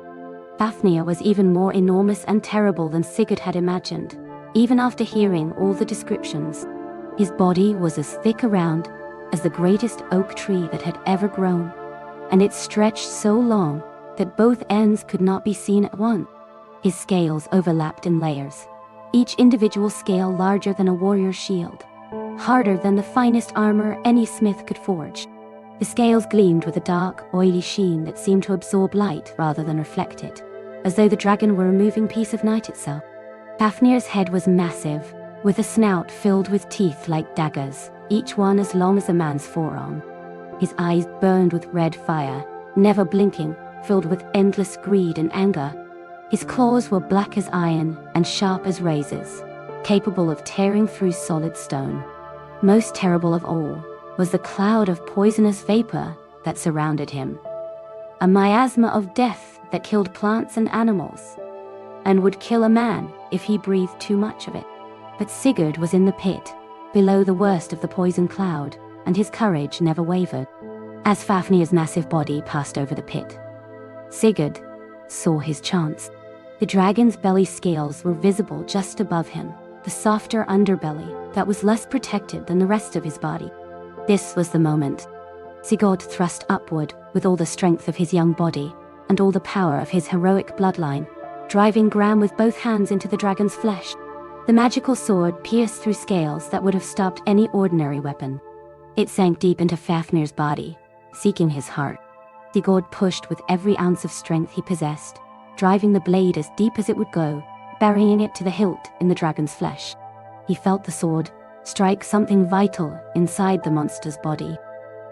Fafnir was even more enormous and terrible than Sigurd had imagined, even after hearing all the descriptions. His body was as thick around as the greatest oak tree that had ever grown, and it stretched so long that both ends could not be seen at once. His scales overlapped in layers, each individual scale larger than a warrior's shield, harder than the finest armor any smith could forge. The scales gleamed with a dark, oily sheen that seemed to absorb light rather than reflect it, as though the dragon were a moving piece of night itself. Fafnir's head was massive, with a snout filled with teeth like daggers, each one as long as a man's forearm. His eyes burned with red fire, never blinking, filled with endless greed and anger. His claws were black as iron and sharp as razors, capable of tearing through solid stone. Most terrible of all was the cloud of poisonous vapor that surrounded him, a miasma of death that killed plants and animals, and would kill a man if he breathed too much of it. But Sigurd was in the pit, below the worst of the poison cloud, and his courage never wavered. As Fafnir's massive body passed over the pit, Sigurd saw his chance. The dragon's belly scales were visible just above him, the softer underbelly that was less protected than the rest of his body. This was the moment. Sigurd thrust upward with all the strength of his young body and all the power of his heroic bloodline, driving Gram with both hands into the dragon's flesh. The magical sword pierced through scales that would have stopped any ordinary weapon. It sank deep into Fafnir's body, seeking his heart. Sigurd pushed with every ounce of strength he possessed, driving the blade as deep as it would go, burying it to the hilt in the dragon's flesh. He felt the sword strike something vital inside the monster's body.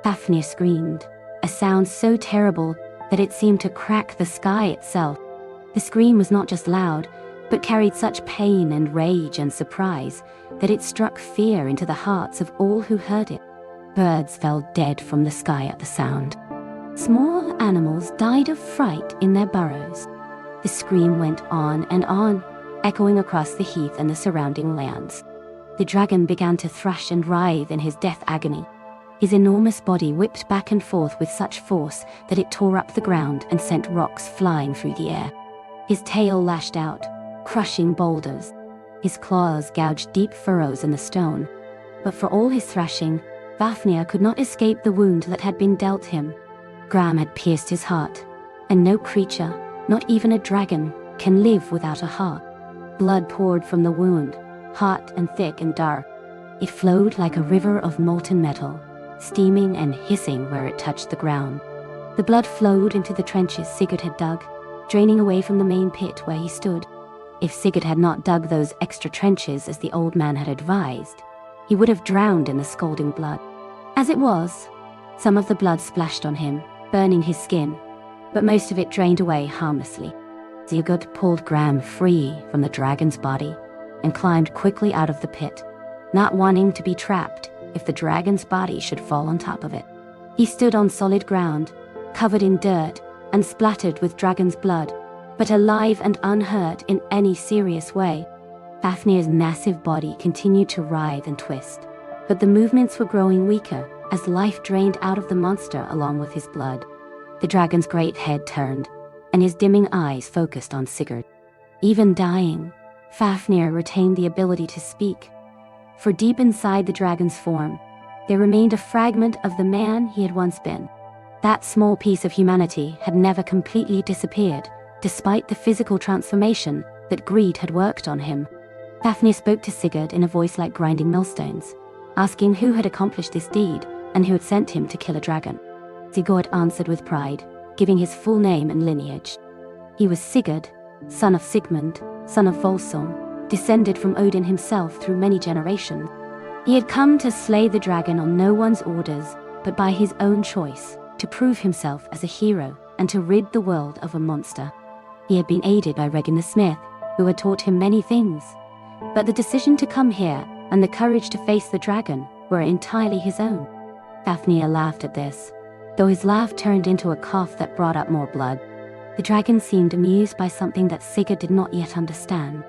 Fafnir screamed, a sound so terrible that it seemed to crack the sky itself. The scream was not just loud, but carried such pain and rage and surprise that it struck fear into the hearts of all who heard it. Birds fell dead from the sky at the sound. Small animals died of fright in their burrows. The scream went on, echoing across the heath and the surrounding lands. The dragon began to thrash and writhe in his death agony. His enormous body whipped back and forth with such force that it tore up the ground and sent rocks flying through the air. His tail lashed out, crushing boulders. His claws gouged deep furrows in the stone. But for all his thrashing, Fafnir could not escape the wound that had been dealt him. Gram had pierced his heart, and no creature, not even a dragon, can live without a heart. Blood poured from the wound, hot and thick and dark. It flowed like a river of molten metal, steaming and hissing where it touched the ground. The blood flowed into the trenches Sigurd had dug, draining away from the main pit where he stood. If Sigurd had not dug those extra trenches as the old man had advised, he would have drowned in the scalding blood. As it was, some of the blood splashed on him, burning his skin, but most of it drained away harmlessly. Sigurd pulled Gram free from the dragon's body and climbed quickly out of the pit, not wanting to be trapped if the dragon's body should fall on top of it. He stood on solid ground, covered in dirt and splattered with dragon's blood, but alive and unhurt in any serious way. Fafnir's massive body continued to writhe and twist, but the movements were growing weaker as life drained out of the monster along with his blood. The dragon's great head turned, and his dimming eyes focused on Sigurd. Even dying, Fafnir retained the ability to speak, for deep inside the dragon's form, there remained a fragment of the man he had once been. That small piece of humanity had never completely disappeared, despite the physical transformation that greed had worked on him. Fafnir spoke to Sigurd in a voice like grinding millstones. asking who had accomplished this deed and who had sent him to kill a dragon. Sigurd answered with pride, giving his full name and lineage. He was Sigurd, son of Sigmund, son of Volsung, descended from Odin himself through many generations. He had come to slay the dragon on no one's orders, but by his own choice, to prove himself as a hero and to rid the world of a monster. He had been aided by Regin the Smith, who had taught him many things. But the decision to come here and the courage to face the dragon were entirely his own. Fafnir laughed at this, though his laugh turned into a cough that brought up more blood. The dragon seemed amused by something that Sigurd did not yet understand.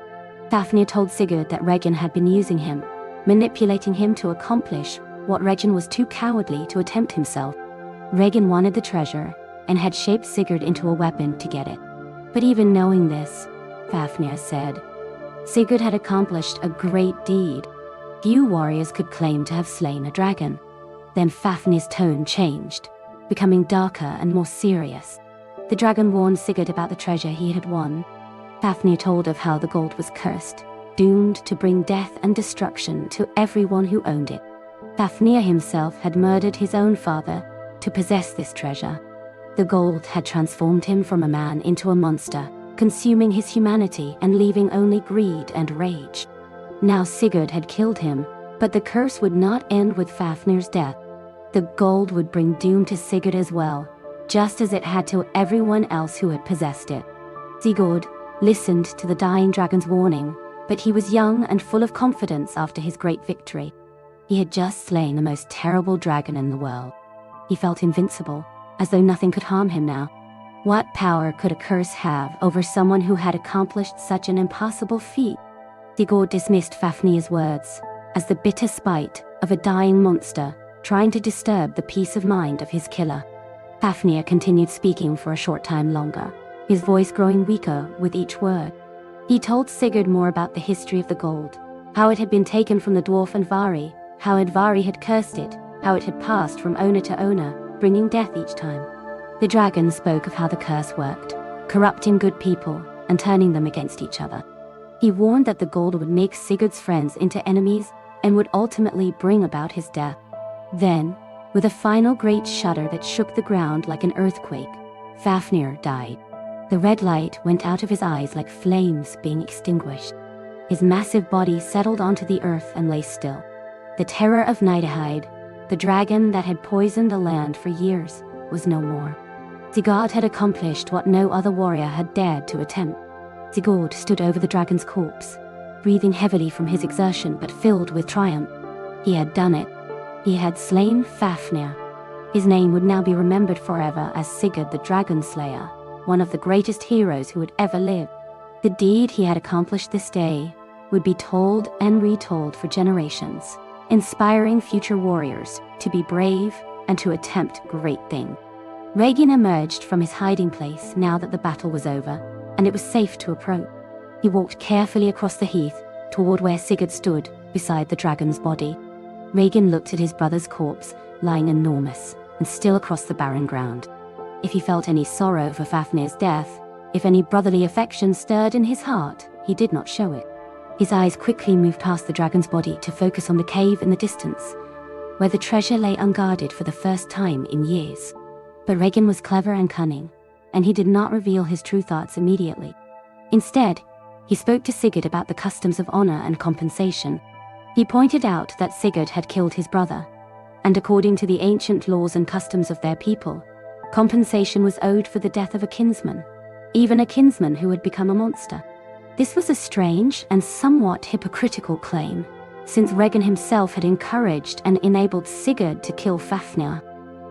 Fafnir told Sigurd that Regin had been using him, manipulating him to accomplish what Regin was too cowardly to attempt himself. Regin wanted the treasure and had shaped Sigurd into a weapon to get it. But even knowing this, Fafnir said, Sigurd had accomplished a great deed. Few warriors could claim to have slain a dragon. Then Fafnir's tone changed, becoming darker and more serious. The dragon warned Sigurd about the treasure he had won. Fafnir told of how the gold was cursed, doomed to bring death and destruction to everyone who owned it. Fafnir himself had murdered his own father to possess this treasure. The gold had transformed him from a man into a monster, consuming his humanity and leaving only greed and rage. Now Sigurd had killed him, but the curse would not end with Fafnir's death. The gold would bring doom to Sigurd as well, just as it had to everyone else who had possessed it. Sigurd listened to the dying dragon's warning, but he was young and full of confidence after his great victory. He had just slain the most terrible dragon in the world. He felt invincible, as though nothing could harm him now. What power could a curse have over someone who had accomplished such an impossible feat? Sigurd dismissed Fafnir's words as the bitter spite of a dying monster trying to disturb the peace of mind of his killer. Fafnir continued speaking for a short time longer, his voice growing weaker with each word. He told Sigurd more about the history of the gold, how it had been taken from the dwarf Andvari, how Andvari had cursed it, how it had passed from owner to owner, bringing death each time. The dragon spoke of how the curse worked, corrupting good people and turning them against each other. He warned that the gold would make Sigurd's friends into enemies and would ultimately bring about his death. Then, with a final great shudder that shook the ground like an earthquake, Fafnir died. The red light went out of his eyes like flames being extinguished. His massive body settled onto the earth and lay still. The terror of Nidahide, the dragon that had poisoned the land for years, was no more. Sigurd had accomplished what no other warrior had dared to attempt. Sigurd stood over the dragon's corpse, breathing heavily from his exertion but filled with triumph. He had done it. He had slain Fafnir. His name would now be remembered forever as Sigurd the Dragon Slayer, one of the greatest heroes who had ever lived. The deed he had accomplished this day would be told and retold for generations, inspiring future warriors to be brave and to attempt great things. Regin emerged from his hiding place now that the battle was over, and it was safe to approach. He walked carefully across the heath toward where Sigurd stood beside the dragon's body. Regin looked at his brother's corpse, lying enormous and still across the barren ground. If he felt any sorrow for Fafnir's death, if any brotherly affection stirred in his heart, he did not show it. His eyes quickly moved past the dragon's body to focus on the cave in the distance, where the treasure lay unguarded for the first time in years. But Regin was clever and cunning, and he did not reveal his true thoughts immediately. Instead, he spoke to Sigurd about the customs of honor and compensation. He pointed out that Sigurd had killed his brother, and according to the ancient laws and customs of their people, compensation was owed for the death of a kinsman, even a kinsman who had become a monster. This was a strange and somewhat hypocritical claim, since Regin himself had encouraged and enabled Sigurd to kill Fafnir.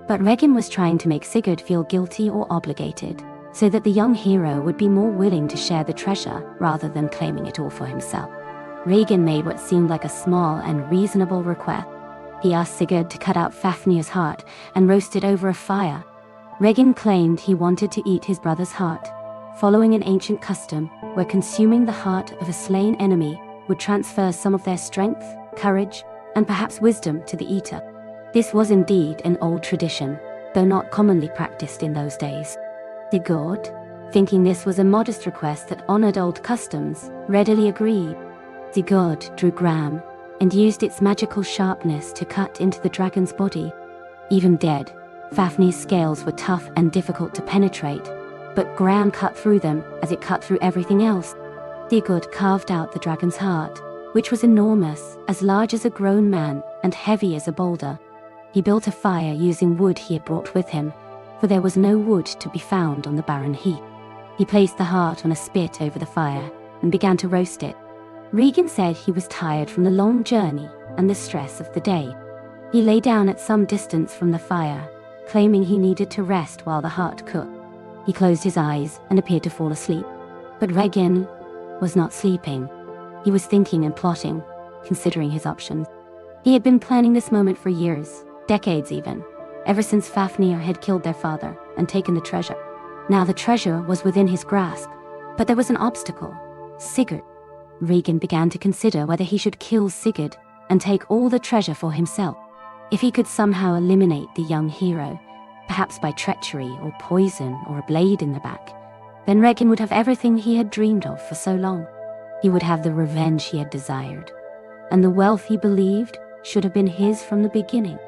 But Regin was trying to make Sigurd feel guilty or obligated, so that the young hero would be more willing to share the treasure rather than claiming it all for himself. Regin made what seemed like a small and reasonable request. He asked Sigurd to cut out Fafnir's heart and roast it over a fire. Regin claimed he wanted to eat his brother's heart, following an ancient custom where consuming the heart of a slain enemy would transfer some of their strength, courage, and perhaps wisdom to the eater. This was indeed an old tradition, though not commonly practiced in those days. Sigurd, thinking this was a modest request that honored old customs, readily agreed. Sigurd drew Gram, and used its magical sharpness to cut into the dragon's body. Even dead, Fafnir's scales were tough and difficult to penetrate, but Gran cut through them as it cut through everything else. Sigurd carved out the dragon's heart, which was enormous, as large as a grown man and heavy as a boulder. He built a fire using wood he had brought with him, for there was no wood to be found on the barren heath. He placed the heart on a spit over the fire and began to roast it. Regan said he was tired from the long journey and the stress of the day. He lay down at some distance from the fire, claiming he needed to rest while the heart cooked. He closed his eyes and appeared to fall asleep. But Regan was not sleeping. He was thinking and plotting, considering his options. He had been planning this moment for years, decades even, ever since Fafnir had killed their father and taken the treasure. Now the treasure was within his grasp, but there was an obstacle: Sigurd. Regan began to consider whether he should kill Sigurd and take all the treasure for himself. If he could somehow eliminate the young hero, perhaps by treachery or poison or a blade in the back, then Regan would have everything he had dreamed of for so long. He would have the revenge he had desired, and the wealth he believed should have been his from the beginning.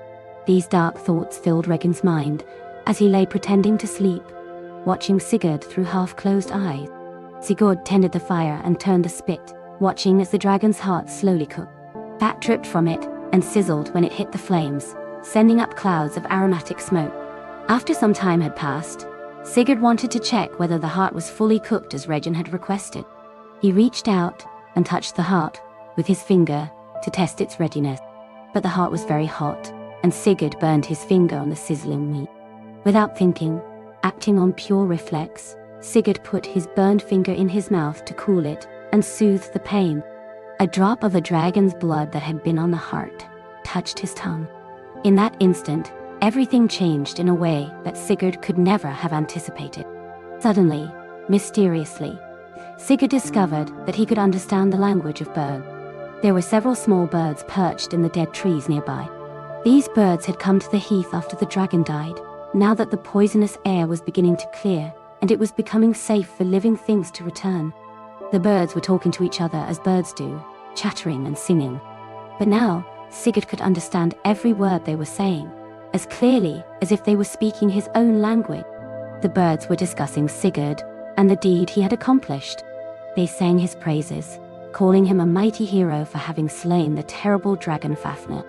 These dark thoughts filled Regan's mind as he lay pretending to sleep, watching Sigurd through half-closed eyes. Sigurd tended the fire and turned the spit, watching as the dragon's heart slowly cooked. Fat dripped from it and sizzled when it hit the flames, sending up clouds of aromatic smoke. After some time had passed, Sigurd wanted to check whether the heart was fully cooked as Regan had requested. He reached out and touched the heart with his finger to test its readiness. But the heart was very hot, and Sigurd burned his finger on the sizzling meat. Without thinking, acting on pure reflex, Sigurd put his burned finger in his mouth to cool it and soothe the pain. A drop of a dragon's blood that had been on the heart touched his tongue. In that instant, everything changed in a way that Sigurd could never have anticipated. Suddenly, mysteriously, Sigurd discovered that he could understand the language of birds. There were several small birds perched in the dead trees nearby. These birds had come to the heath after the dragon died, now that the poisonous air was beginning to clear and it was becoming safe for living things to return. The birds were talking to each other as birds do, chattering and singing. But now, Sigurd could understand every word they were saying, as clearly as if they were speaking his own language. The birds were discussing Sigurd and the deed he had accomplished. They sang his praises, calling him a mighty hero for having slain the terrible dragon Fafnir.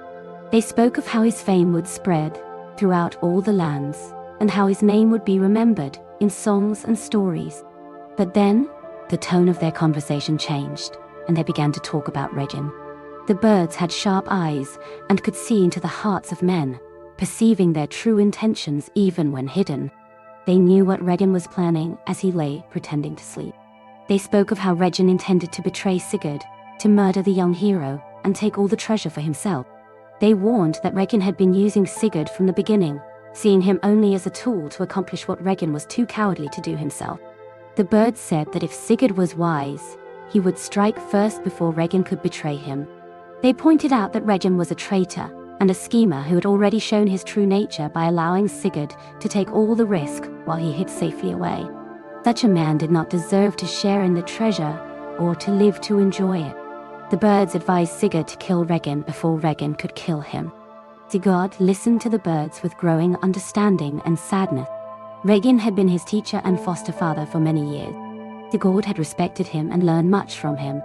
They spoke of how his fame would spread throughout all the lands, and how his name would be remembered in songs and stories. But then, the tone of their conversation changed, and they began to talk about Regan. The birds had sharp eyes and could see into the hearts of men, perceiving their true intentions even when hidden. They knew what Regan was planning as he lay pretending to sleep. They spoke of how Regan intended to betray Sigurd, to murder the young hero, and take all the treasure for himself. They warned that Regan had been using Sigurd from the beginning, seeing him only as a tool to accomplish what Regan was too cowardly to do himself. The birds said that if Sigurd was wise, he would strike first before Regan could betray him. They pointed out that Regan was a traitor and a schemer who had already shown his true nature by allowing Sigurd to take all the risk while he hid safely away. Such a man did not deserve to share in the treasure or to live to enjoy it. The birds advised Sigurd to kill Regan before Regan could kill him. Sigurd listened to the birds with growing understanding and sadness. Regan had been his teacher and foster father for many years. Sigurd had respected him and learned much from him.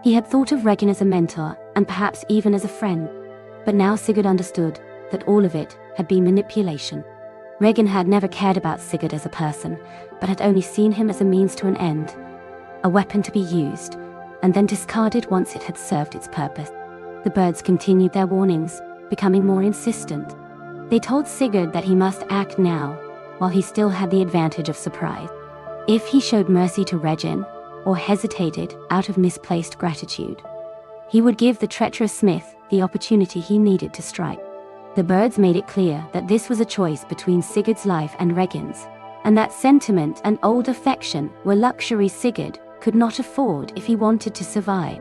He had thought of Regan as a mentor and perhaps even as a friend. But now Sigurd understood that all of it had been manipulation. Regan had never cared about Sigurd as a person, but had only seen him as a means to an end, a weapon to be used, and then discarded once it had served its purpose. The birds continued their warnings, becoming more insistent. They told Sigurd that he must act now, while he still had the advantage of surprise. If he showed mercy to Regan, or hesitated out of misplaced gratitude, he would give the treacherous smith the opportunity he needed to strike. The birds made it clear that this was a choice between Sigurd's life and Regan's, and that sentiment and old affection were luxuries Sigurd could not afford if he wanted to survive.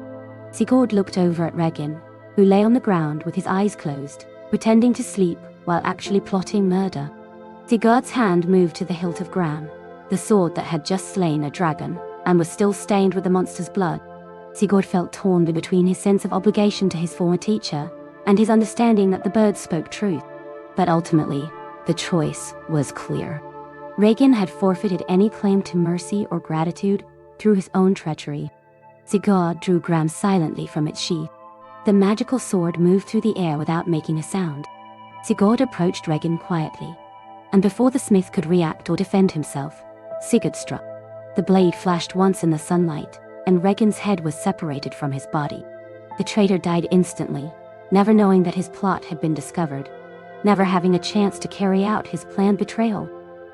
Sigurd looked over at Regan, who lay on the ground with his eyes closed, pretending to sleep while actually plotting murder. Sigurd's hand moved to the hilt of Gram, the sword that had just slain a dragon and was still stained with the monster's blood. Sigurd felt torn between his sense of obligation to his former teacher and his understanding that the birds spoke truth. But ultimately, the choice was clear. Regin had forfeited any claim to mercy or gratitude through his own treachery. Sigurd drew Gram silently from its sheath. The magical sword moved through the air without making a sound. Sigurd approached Regin quietly, and before the smith could react or defend himself, Sigurd struck. The blade flashed once in the sunlight, and Regin's head was separated from his body. The traitor died instantly, never knowing that his plot had been discovered, never having a chance to carry out his planned betrayal.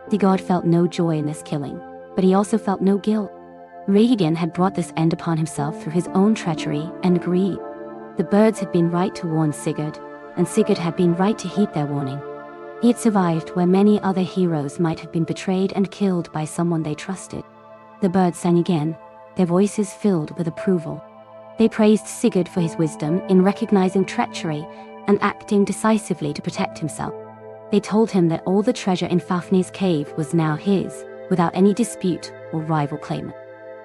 Sigurd felt no joy in this killing, but he also felt no guilt. Regin had brought this end upon himself through his own treachery and greed. The birds had been right to warn Sigurd, and Sigurd had been right to heed their warning. He had survived where many other heroes might have been betrayed and killed by someone they trusted. The birds sang again, their voices filled with approval. They praised Sigurd for his wisdom in recognizing treachery and acting decisively to protect himself. They told him that all the treasure in Fafnir's cave was now his, without any dispute or rival claimant.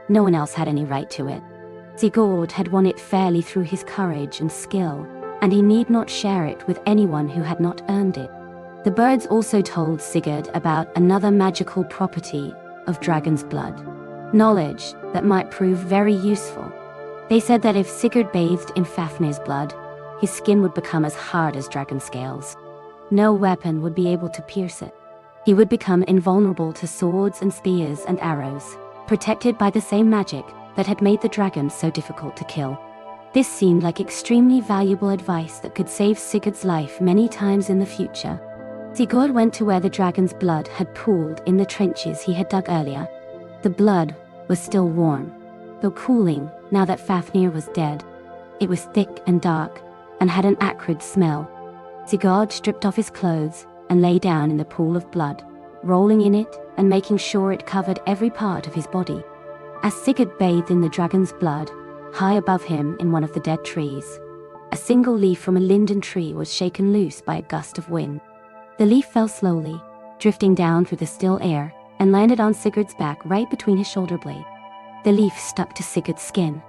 No one else had any right to it. Sigurd had won it fairly through his courage and skill, and he need not share it with anyone who had not earned it. The birds also told Sigurd about another magical property of dragon's blood, knowledge that might prove very useful. They said that if Sigurd bathed in Fafnir's blood, his skin would become as hard as dragon scales. No weapon would be able to pierce it. He would become invulnerable to swords and spears and arrows, protected by the same magic that had made the dragon so difficult to kill. This seemed like extremely valuable advice that could save Sigurd's life many times in the future. Sigurd went to where the dragon's blood had pooled in the trenches he had dug earlier. The blood was still warm, though cooling now that Fafnir was dead. It was thick and dark, and had an acrid smell. Sigurd stripped off his clothes and lay down in the pool of blood, rolling in it and making sure it covered every part of his body. As Sigurd bathed in the dragon's blood, high above him in one of the dead trees, a single leaf from a linden tree was shaken loose by a gust of wind. The leaf fell slowly, drifting down through the still air, and landed on Sigurd's back right between his shoulder blades. The leaf stuck to Sigurd's skin,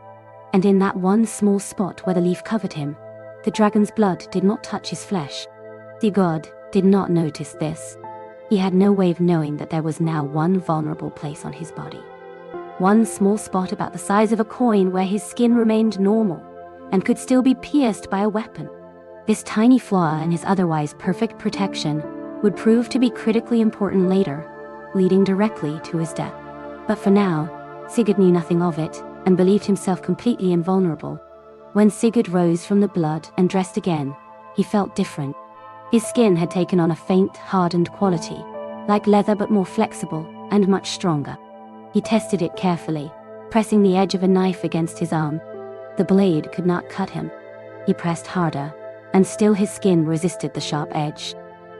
and in that one small spot where the leaf covered him, the dragon's blood did not touch his flesh. Sigurd did not notice this. He had no way of knowing that there was now one vulnerable place on his body. One small spot about the size of a coin where his skin remained normal and could still be pierced by a weapon. This tiny flaw in his otherwise perfect protection would prove to be critically important later, leading directly to his death. But for now, Sigurd knew nothing of it and believed himself completely invulnerable. When Sigurd rose from the blood and dressed again, he felt different. His skin had taken on a faint, hardened quality, like leather but more flexible and much stronger. He tested it carefully, pressing the edge of a knife against his arm. The blade could not cut him. He pressed harder, and still his skin resisted the sharp edge.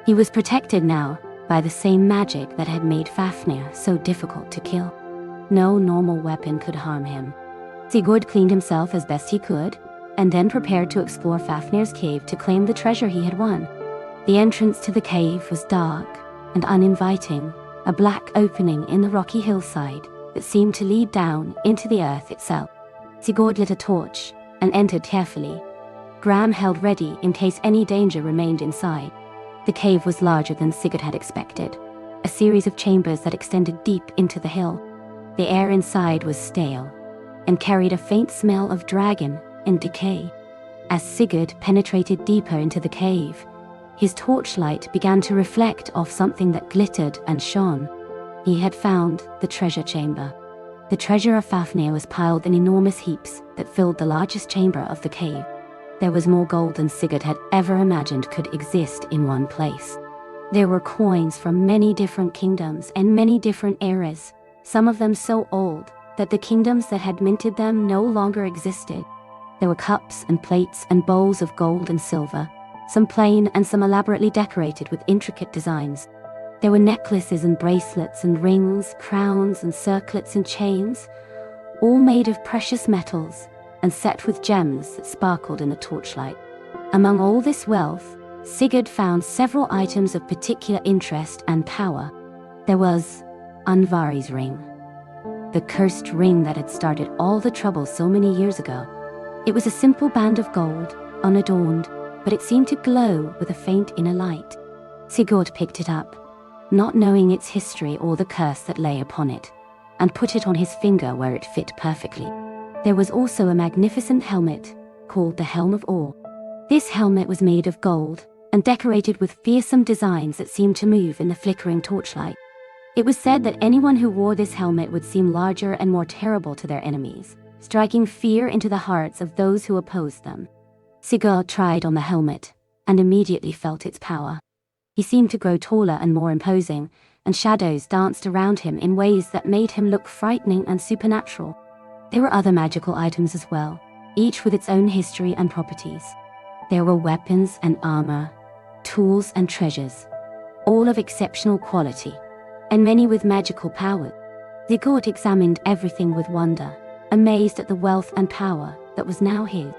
He was protected now by the same magic that had made Fafnir so difficult to kill. No normal weapon could harm him. Sigurd cleaned himself as best he could, and then prepared to explore Fafnir's cave to claim the treasure he had won. The entrance to the cave was dark and uninviting, a black opening in the rocky hillside that seemed to lead down into the earth itself. Sigurd lit a torch and entered carefully. Gram held ready in case any danger remained inside. The cave was larger than Sigurd had expected, a series of chambers that extended deep into the hill. The air inside was stale, and carried a faint smell of dragon and decay. As Sigurd penetrated deeper into the cave, his torchlight began to reflect off something that glittered and shone. He had found the treasure chamber. The treasure of Fafnir was piled in enormous heaps that filled the largest chamber of the cave. There was more gold than Sigurd had ever imagined could exist in one place. There were coins from many different kingdoms and many different eras, some of them so old that the kingdoms that had minted them no longer existed. There were cups and plates and bowls of gold and silver, some plain and some elaborately decorated with intricate designs. There were necklaces and bracelets and rings, crowns and circlets and chains, all made of precious metals and set with gems that sparkled in the torchlight. Among all this wealth, Sigurd found several items of particular interest and power. There was Unvari's ring. the cursed ring that had started all the trouble so many years ago. It was a simple band of gold, unadorned, but it seemed to glow with a faint inner light. Sigurd picked it up, not knowing its history or the curse that lay upon it, and put it on his finger where it fit perfectly. There was also a magnificent helmet, called the Helm of Awe. This helmet was made of gold, and decorated with fearsome designs that seemed to move in the flickering torchlight. It was said that anyone who wore this helmet would seem larger and more terrible to their enemies, striking fear into the hearts of those who opposed them. Sigurd tried on the helmet, and immediately felt its power. He seemed to grow taller and more imposing, and shadows danced around him in ways that made him look frightening and supernatural. There were other magical items as well, each with its own history and properties. There were weapons and armor, tools and treasures, all of exceptional quality, and many with magical power. Sigurd examined everything with wonder, amazed at the wealth and power that was now his.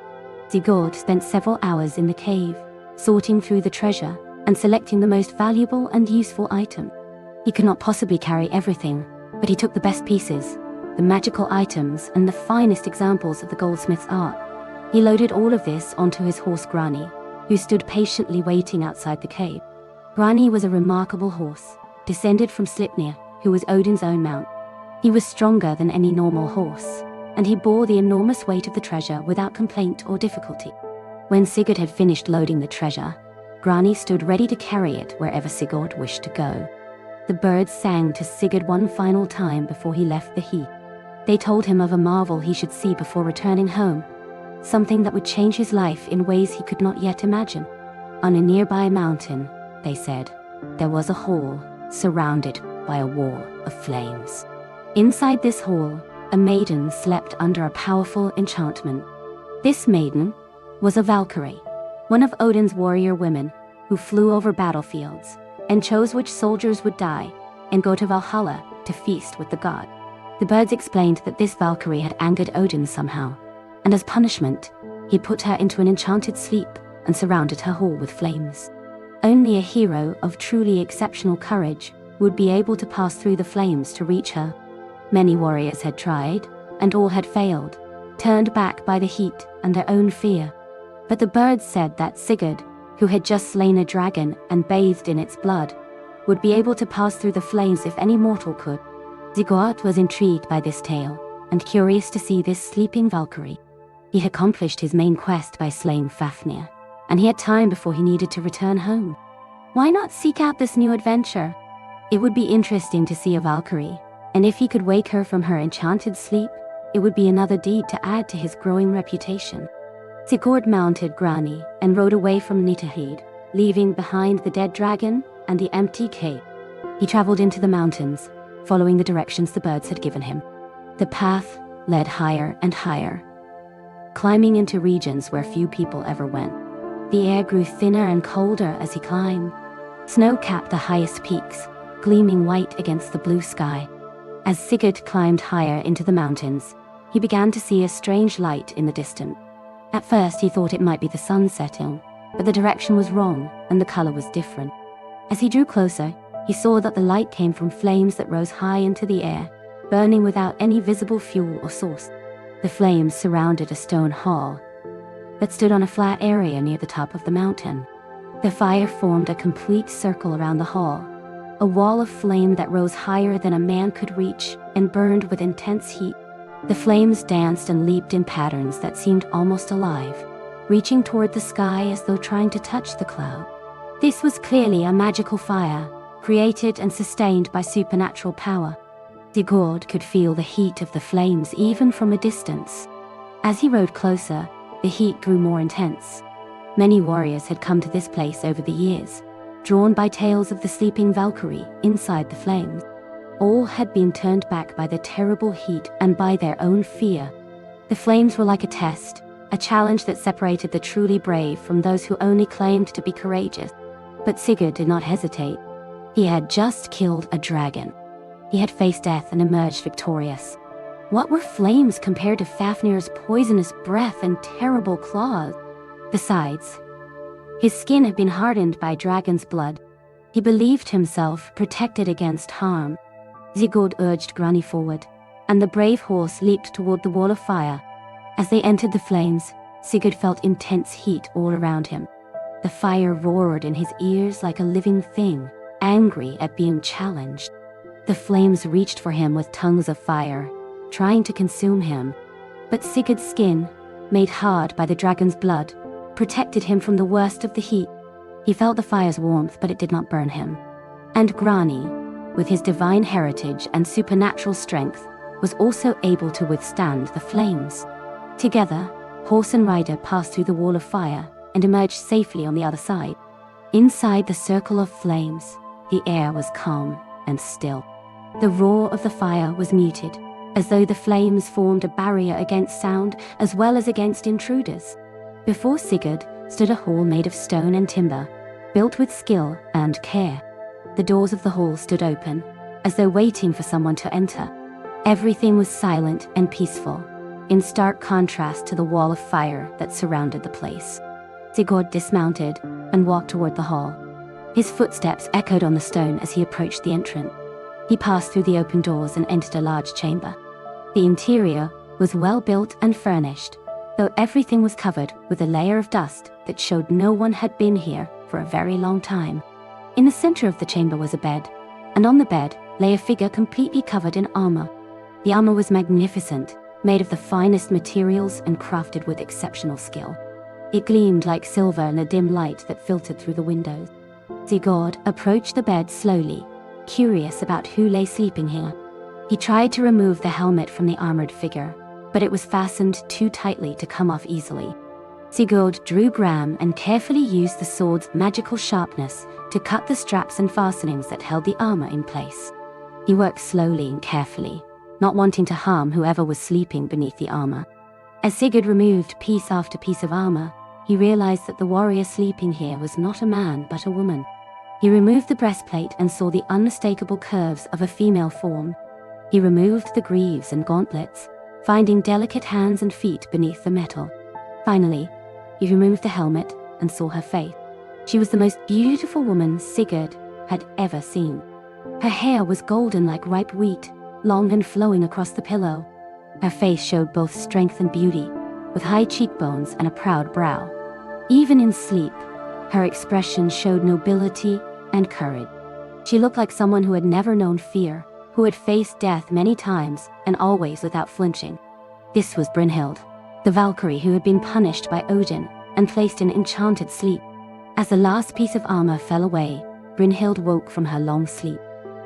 Sigurd spent several hours in the cave, sorting through the treasure and selecting the most valuable and useful item. He could not possibly carry everything, but he took the best pieces, the magical items and the finest examples of the goldsmith's art. He loaded all of this onto his horse Grani, who stood patiently waiting outside the cave. Grani was a remarkable horse, descended from Sleipnir, who was Odin's own mount. He was stronger than any normal horse, and he bore the enormous weight of the treasure without complaint or difficulty. When Sigurd had finished loading the treasure, Grani stood ready to carry it wherever Sigurd wished to go. The birds sang to Sigurd one final time before he left the heath. They told him of a marvel he should see before returning home, something that would change his life in ways he could not yet imagine. On a nearby mountain, they said, there was a hall surrounded by a wall of flames. Inside this hall, a maiden slept under a powerful enchantment. This maiden was a Valkyrie, one of Odin's warrior women who flew over battlefields and chose which soldiers would die and go to Valhalla to feast with the god. The birds explained that this Valkyrie had angered Odin somehow, and as punishment, he put her into an enchanted sleep and surrounded her hall with flames. Only a hero of truly exceptional courage would be able to pass through the flames to reach her. Many warriors had tried, and all had failed, turned back by the heat and their own fear. But the birds said that Sigurd, who had just slain a dragon and bathed in its blood, would be able to pass through the flames if any mortal could. Sigurd was intrigued by this tale, and curious to see this sleeping Valkyrie. He had accomplished his main quest by slaying Fafnir, and he had time before he needed to return home. Why not seek out this new adventure? It would be interesting to see a Valkyrie, and if he could wake her from her enchanted sleep, it would be another deed to add to his growing reputation. Sigurd mounted Grani and rode away from Nitaheid, leaving behind the dead dragon and the empty cave. He traveled into the mountains, following the directions the birds had given him. The path led higher and higher, climbing into regions where few people ever went. The air grew thinner and colder as he climbed. Snow capped the highest peaks, gleaming white against the blue sky. As Sigurd climbed higher into the mountains, he began to see a strange light in the distance. At first he thought it might be the sun setting, but the direction was wrong and the color was different. As he drew closer, he saw that the light came from flames that rose high into the air, burning without any visible fuel or source. The flames surrounded a stone hall that stood on a flat area near the top of the mountain. The fire formed a complete circle around the hall, a wall of flame that rose higher than a man could reach and burned with intense heat. The flames danced and leaped in patterns that seemed almost alive, reaching toward the sky as though trying to touch the cloud. This was clearly a magical fire, created and sustained by supernatural power. Sigurd could feel the heat of the flames even from a distance. As he rode closer, the heat grew more intense. Many warriors had come to this place over the years, drawn by tales of the sleeping Valkyrie inside the flames. All had been turned back by the terrible heat and by their own fear. The flames were like a test, a challenge that separated the truly brave from those who only claimed to be courageous. But Sigurd did not hesitate. He had just killed a dragon. He had faced death and emerged victorious. What were flames compared to Fafnir's poisonous breath and terrible claws? Besides, his skin had been hardened by dragon's blood. He believed himself protected against harm. Sigurd urged Grani forward, and the brave horse leaped toward the wall of fire. As they entered the flames, Sigurd felt intense heat all around him. The fire roared in his ears like a living thing, angry at being challenged. The flames reached for him with tongues of fire, trying to consume him. But Sigurd's skin, made hard by the dragon's blood, protected him from the worst of the heat. He felt the fire's warmth, but it did not burn him. And Grani, with his divine heritage and supernatural strength, was also able to withstand the flames. Together, horse and rider passed through the wall of fire and emerged safely on the other side. Inside the circle of flames, the air was calm and still. The roar of the fire was muted, as though the flames formed a barrier against sound as well as against intruders. Before Sigurd stood a hall made of stone and timber, built with skill and care. The doors of the hall stood open, as though waiting for someone to enter. Everything was silent and peaceful, in stark contrast to the wall of fire that surrounded the place. Sigurd dismounted and walked toward the hall. His footsteps echoed on the stone as he approached the entrance. He passed through the open doors and entered a large chamber. The interior was well built and furnished, though everything was covered with a layer of dust that showed no one had been here for a very long time. In the center of the chamber was a bed, and on the bed lay a figure completely covered in armor. The armor was magnificent, made of the finest materials and crafted with exceptional skill. It gleamed like silver in the dim light that filtered through the windows. Sigurd approached the bed slowly, curious about who lay sleeping here. He tried to remove the helmet from the armored figure, but it was fastened too tightly to come off easily. Sigurd drew Gram and carefully used the sword's magical sharpness to cut the straps and fastenings that held the armor in place. He worked slowly and carefully, not wanting to harm whoever was sleeping beneath the armor. As Sigurd removed piece after piece of armor, he realized that the warrior sleeping here was not a man but a woman. He removed the breastplate and saw the unmistakable curves of a female form. He removed the greaves and gauntlets, finding delicate hands and feet beneath the metal. Finally, he removed the helmet and saw her face. She was the most beautiful woman Sigurd had ever seen. Her hair was golden like ripe wheat, long and flowing across the pillow. Her face showed both strength and beauty, with high cheekbones and a proud brow. Even in sleep, her expression showed nobility and courage. She looked like someone who had never known fear, who had faced death many times and always without flinching. This was Brynhild, the Valkyrie who had been punished by Odin and placed in enchanted sleep. As the last piece of armor fell away, Brynhild woke from her long sleep.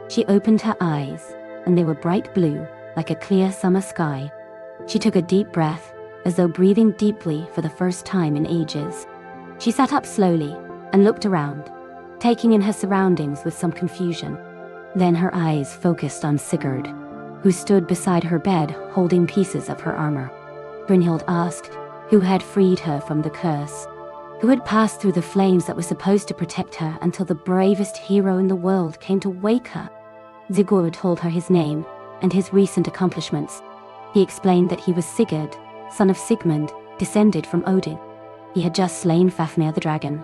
She opened her eyes, and they were bright blue, like a clear summer sky. She took a deep breath, as though breathing deeply for the first time in ages. She sat up slowly and looked around, taking in her surroundings with some confusion. Then her eyes focused on Sigurd, who stood beside her bed holding pieces of her armor. Brynhild asked who had freed her from the curse, who had passed through the flames that were supposed to protect her until the bravest hero in the world came to wake her. Sigurd told her his name and his recent accomplishments. He explained that he was Sigurd, son of Sigmund, descended from Odin. He had just slain Fafnir the dragon,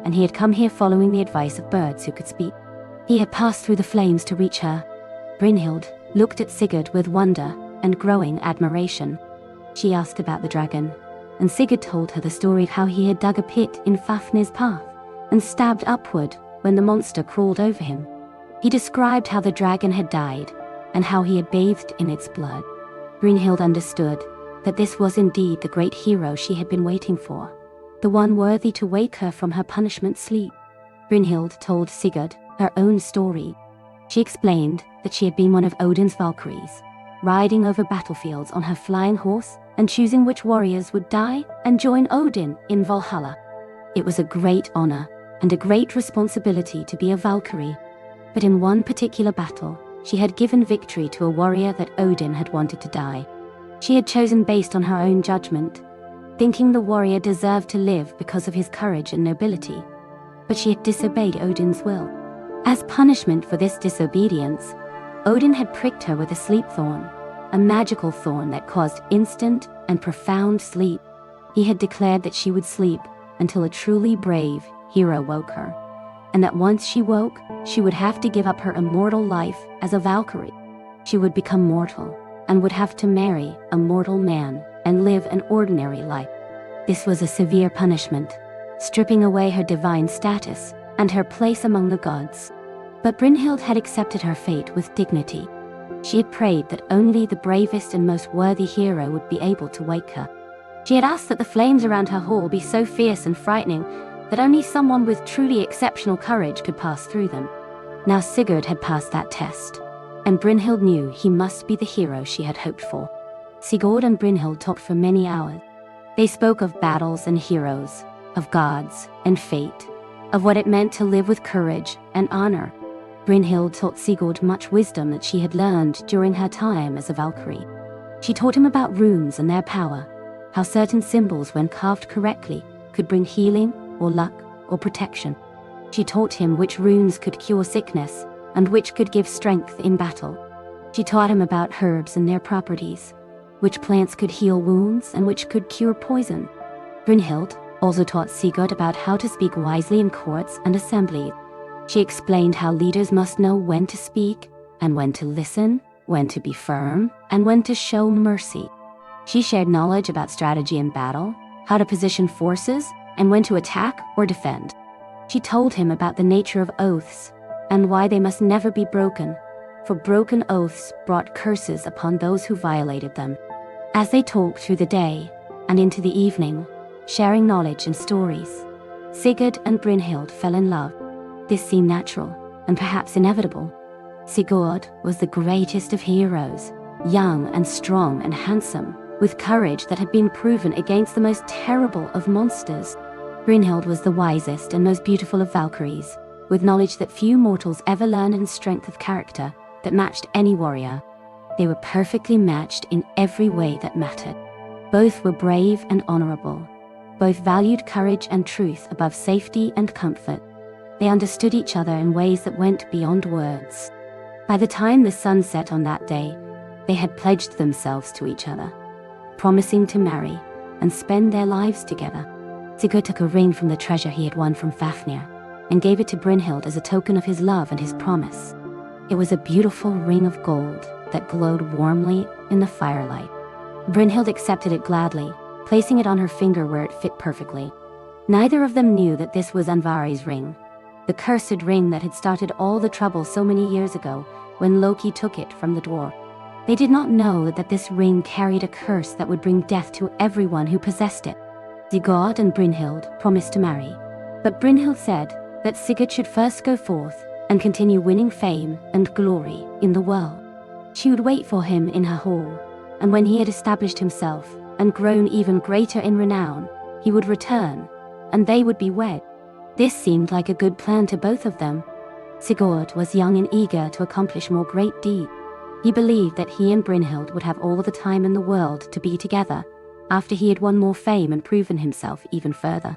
and he had come here following the advice of birds who could speak. He had passed through the flames to reach her. Brynhild looked at Sigurd with wonder and growing admiration. She asked about the dragon, and Sigurd told her the story of how he had dug a pit in Fafnir's path and stabbed upward when the monster crawled over him. He described how the dragon had died and how he had bathed in its blood. Brynhild understood that this was indeed the great hero she had been waiting for, the one worthy to wake her from her punishment sleep. Brynhild told Sigurd her own story. She explained that she had been one of Odin's Valkyries, riding over battlefields on her flying horse and choosing which warriors would die and join Odin in Valhalla. It was a great honor and a great responsibility to be a Valkyrie, but in one particular battle, she had given victory to a warrior that Odin had wanted to die. She had chosen based on her own judgment, thinking the warrior deserved to live because of his courage and nobility, but she had disobeyed Odin's will. As punishment for this disobedience, Odin had pricked her with a sleep thorn, a magical thorn that caused instant and profound sleep. He had declared that she would sleep until a truly brave hero woke her, and that once she woke, she would have to give up her immortal life as a Valkyrie. She would become mortal, and would have to marry a mortal man and live an ordinary life. This was a severe punishment, stripping away her divine status and her place among the gods. But Brynhild had accepted her fate with dignity. She had prayed that only the bravest and most worthy hero would be able to wake her. She had asked that the flames around her hall be so fierce and frightening that only someone with truly exceptional courage could pass through them. Now Sigurd had passed that test, and Brynhild knew he must be the hero she had hoped for. Sigurd and Brynhild talked for many hours. They spoke of battles and heroes, of gods and fate, of what it meant to live with courage and honor. Brynhild taught Sigurd much wisdom that she had learned during her time as a Valkyrie. She taught him about runes and their power, how certain symbols, when carved correctly, could bring healing or luck or protection. She taught him which runes could cure sickness and which could give strength in battle. She taught him about herbs and their properties, which plants could heal wounds and which could cure poison. Brynhild also taught Sigurd about how to speak wisely in courts and assemblies. She explained how leaders must know when to speak and when to listen, when to be firm, and when to show mercy. She shared knowledge about strategy in battle, how to position forces, and when to attack or defend. She told him about the nature of oaths and why they must never be broken, for broken oaths brought curses upon those who violated them. As they talked through the day and into the evening, sharing knowledge and stories, Sigurd and Brynhild fell in love. This seemed natural and perhaps inevitable. Sigurd was the greatest of heroes, young and strong and handsome, with courage that had been proven against the most terrible of monsters. Brynhild was the wisest and most beautiful of Valkyries, with knowledge that few mortals ever learn and strength of character that matched any warrior. They were perfectly matched in every way that mattered. Both were brave and honorable. Both valued courage and truth above safety and comfort. They understood each other in ways that went beyond words. By the time the sun set on that day, they had pledged themselves to each other, promising to marry and spend their lives together. Sigurd took a ring from the treasure he had won from Fafnir and gave it to Brynhild as a token of his love and his promise. It was a beautiful ring of gold that glowed warmly in the firelight. Brynhild accepted it gladly, placing it on her finger where it fit perfectly. Neither of them knew that this was Andvari's ring, the cursed ring that had started all the trouble so many years ago when Loki took it from the dwarf. They did not know that this ring carried a curse that would bring death to everyone who possessed it. Sigurd and Brynhild promised to marry, but Brynhild said that Sigurd should first go forth and continue winning fame and glory in the world. She would wait for him in her hall, and when he had established himself and grown even greater in renown, he would return, and they would be wed. This seemed like a good plan to both of them. Sigurd was young and eager to accomplish more great deeds. He believed that he and Brynhild would have all the time in the world to be together after he had won more fame and proven himself even further.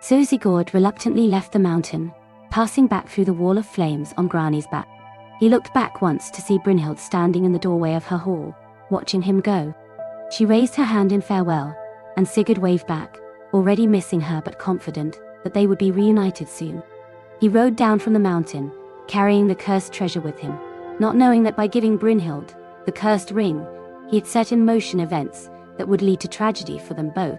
So Sigurd reluctantly left the mountain, passing back through the wall of flames on Grani's back. He looked back once to see Brynhild standing in the doorway of her hall, watching him go. She raised her hand in farewell, and Sigurd waved back, already missing her but confident that they would be reunited soon. He rode down from the mountain, carrying the cursed treasure with him, not knowing that by giving Brynhild the cursed ring, he had set in motion events that would lead to tragedy for them both.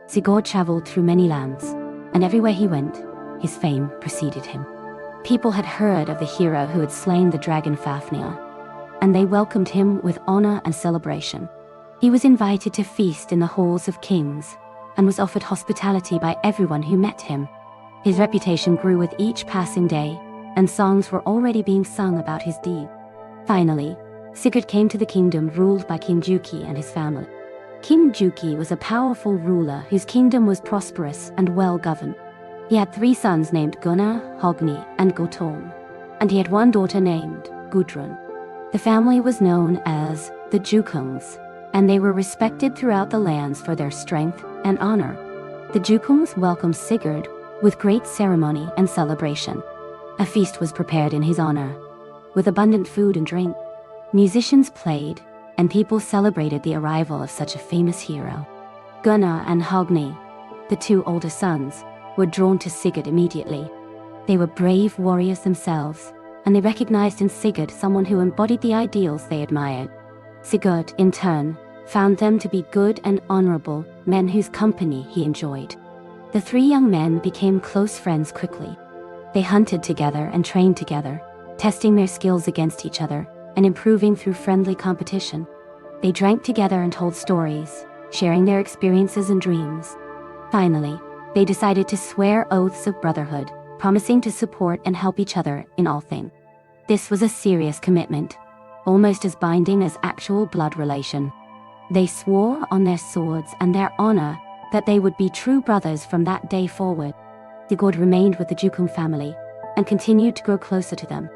Sigurd traveled through many lands, and everywhere he went, his fame preceded him. People had heard of the hero who had slain the dragon Fafnir, and they welcomed him with honor and celebration. He was invited to feast in the halls of kings, and was offered hospitality by everyone who met him. His reputation grew with each passing day, and songs were already being sung about his deed. Finally, Sigurd came to the kingdom ruled by King Juki and his family. King Juki was a powerful ruler whose kingdom was prosperous and well-governed. He had 3 sons named Gunnar, Hogni, and Guttorm, and he had 1 daughter named Gudrun. The family was known as the Jukungs, and they were respected throughout the lands for their strength and honor. The Jukungs welcomed Sigurd with great ceremony and celebration. A feast was prepared in his honor, with abundant food and drink. Musicians played, and people celebrated the arrival of such a famous hero. Gunnar and Hogni, the 2 older sons, were drawn to Sigurd immediately. They were brave warriors themselves, and they recognized in Sigurd someone who embodied the ideals they admired. Sigurd, in turn, found them to be good and honorable men whose company he enjoyed. The three young men became close friends quickly. They hunted together and trained together, testing their skills against each other and improving through friendly competition. They drank together and told stories, sharing their experiences and dreams. Finally, they decided to swear oaths of brotherhood, promising to support and help each other in all things. This was a serious commitment, almost as binding as actual blood relation. They swore on their swords and their honor that they would be true brothers from that day forward. Sigurd remained with the Jukung family and continued to grow closer to them.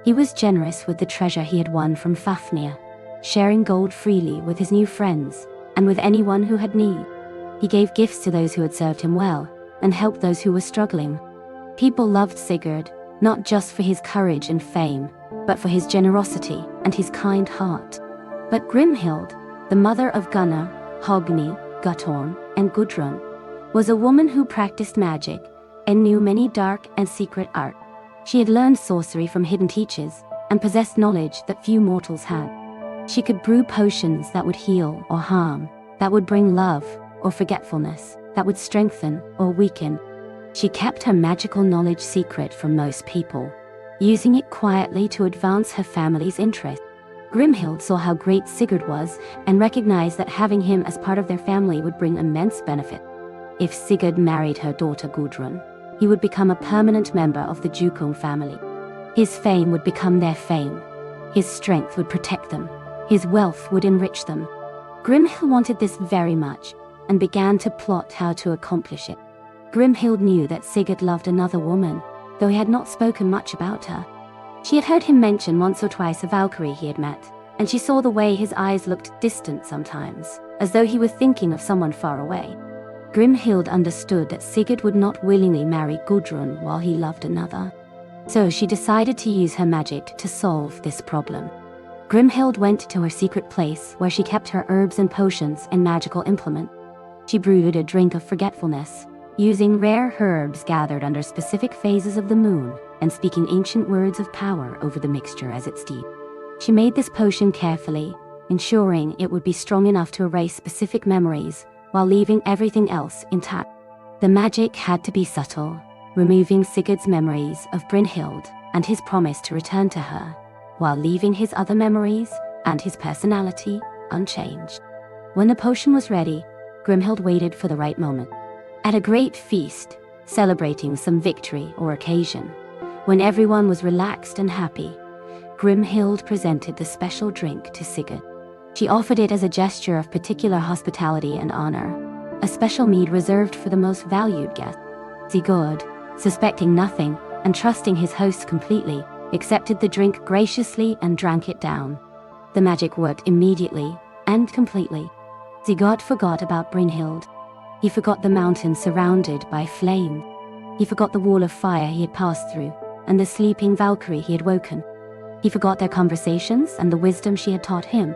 He was generous with the treasure he had won from Fafnir, sharing gold freely with his new friends and with anyone who had need. He gave gifts to those who had served him well and helped those who were struggling. People loved Sigurd, not just for his courage and fame, but for his generosity and his kind heart. But Grimhild, the mother of Gunnar, Hogni, Guttorm, and Gudrun, was a woman who practiced magic and knew many dark and secret arts. She had learned sorcery from hidden teachers and possessed knowledge that few mortals had. She could brew potions that would heal or harm, that would bring love or forgetfulness, that would strengthen or weaken. She kept her magical knowledge secret from most people, using it quietly to advance her family's interest. Grimhild saw how great Sigurd was and recognized that having him as part of their family would bring immense benefit. If Sigurd married her daughter Gudrun, he would become a permanent member of the Jukung family. His fame would become their fame. His strength would protect them. His wealth would enrich them. Grimhild wanted this very much and began to plot how to accomplish it. Grimhild knew that Sigurd loved another woman, though he had not spoken much about her. She had heard him mention once or twice a Valkyrie he had met, and she saw the way his eyes looked distant sometimes, as though he were thinking of someone far away. Grimhild understood that Sigurd would not willingly marry Gudrun while he loved another. So she decided to use her magic to solve this problem. Grimhild went to her secret place where she kept her herbs and potions and magical implement. She brewed a drink of forgetfulness, using rare herbs gathered under specific phases of the moon and speaking ancient words of power over the mixture as it steeped. She made this potion carefully, ensuring it would be strong enough to erase specific memories while leaving everything else intact. The magic had to be subtle, removing Sigurd's memories of Brynhild and his promise to return to her, while leaving his other memories and his personality unchanged. When the potion was ready, Grimhild waited for the right moment. At a great feast, celebrating some victory or occasion, when everyone was relaxed and happy, Grimhild presented the special drink to Sigurd. She offered it as a gesture of particular hospitality and honor, a special mead reserved for the most valued guest. Sigurd, suspecting nothing and trusting his host completely, accepted the drink graciously and drank it down. The magic worked immediately and completely. Sigurd forgot about Brynhild. He forgot the mountain surrounded by flame. He forgot the wall of fire he had passed through and the sleeping Valkyrie he had woken. He forgot their conversations and the wisdom she had taught him.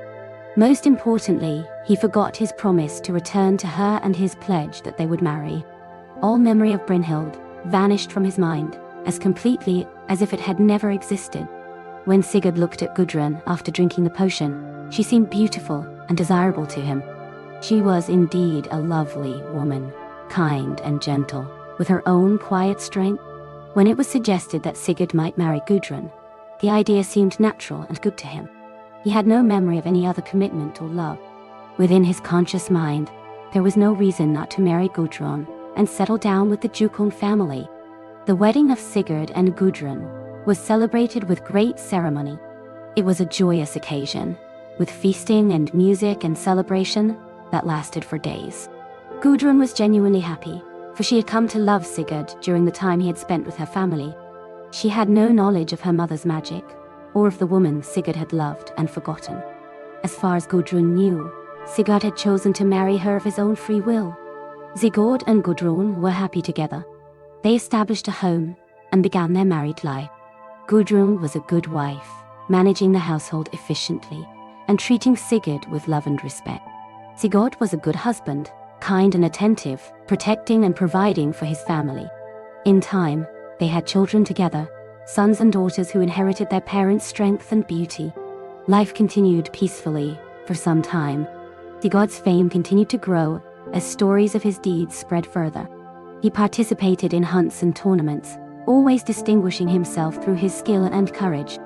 Most importantly, he forgot his promise to return to her and his pledge that they would marry. All memory of Brynhild vanished from his mind as completely as if it had never existed. When Sigurd looked at Gudrun after drinking the potion, she seemed beautiful and desirable to him. She was indeed a lovely woman, kind and gentle, with her own quiet strength. When it was suggested that Sigurd might marry Gudrun, the idea seemed natural and good to him. He had no memory of any other commitment or love. Within his conscious mind, there was no reason not to marry Gudrun and settle down with the Jukung family. The wedding of Sigurd and Gudrun was celebrated with great ceremony. It was a joyous occasion, with feasting and music and celebration that lasted for days. Gudrun was genuinely happy, for she had come to love Sigurd during the time he had spent with her family. She had no knowledge of her mother's magic, or of the woman Sigurd had loved and forgotten. As far as Gudrun knew, Sigurd had chosen to marry her of his own free will. Sigurd and Gudrun were happy together. They established a home and began their married life. Gudrun was a good wife, managing the household efficiently and treating Sigurd with love and respect. Sigurd was a good husband, kind and attentive, protecting and providing for his family. In time, they had children together, sons and daughters who inherited their parents' strength and beauty. Life continued peacefully For some time, Sigurd's fame continued to grow as stories of his deeds spread further. He participated in hunts and tournaments, always distinguishing himself through his skill and courage.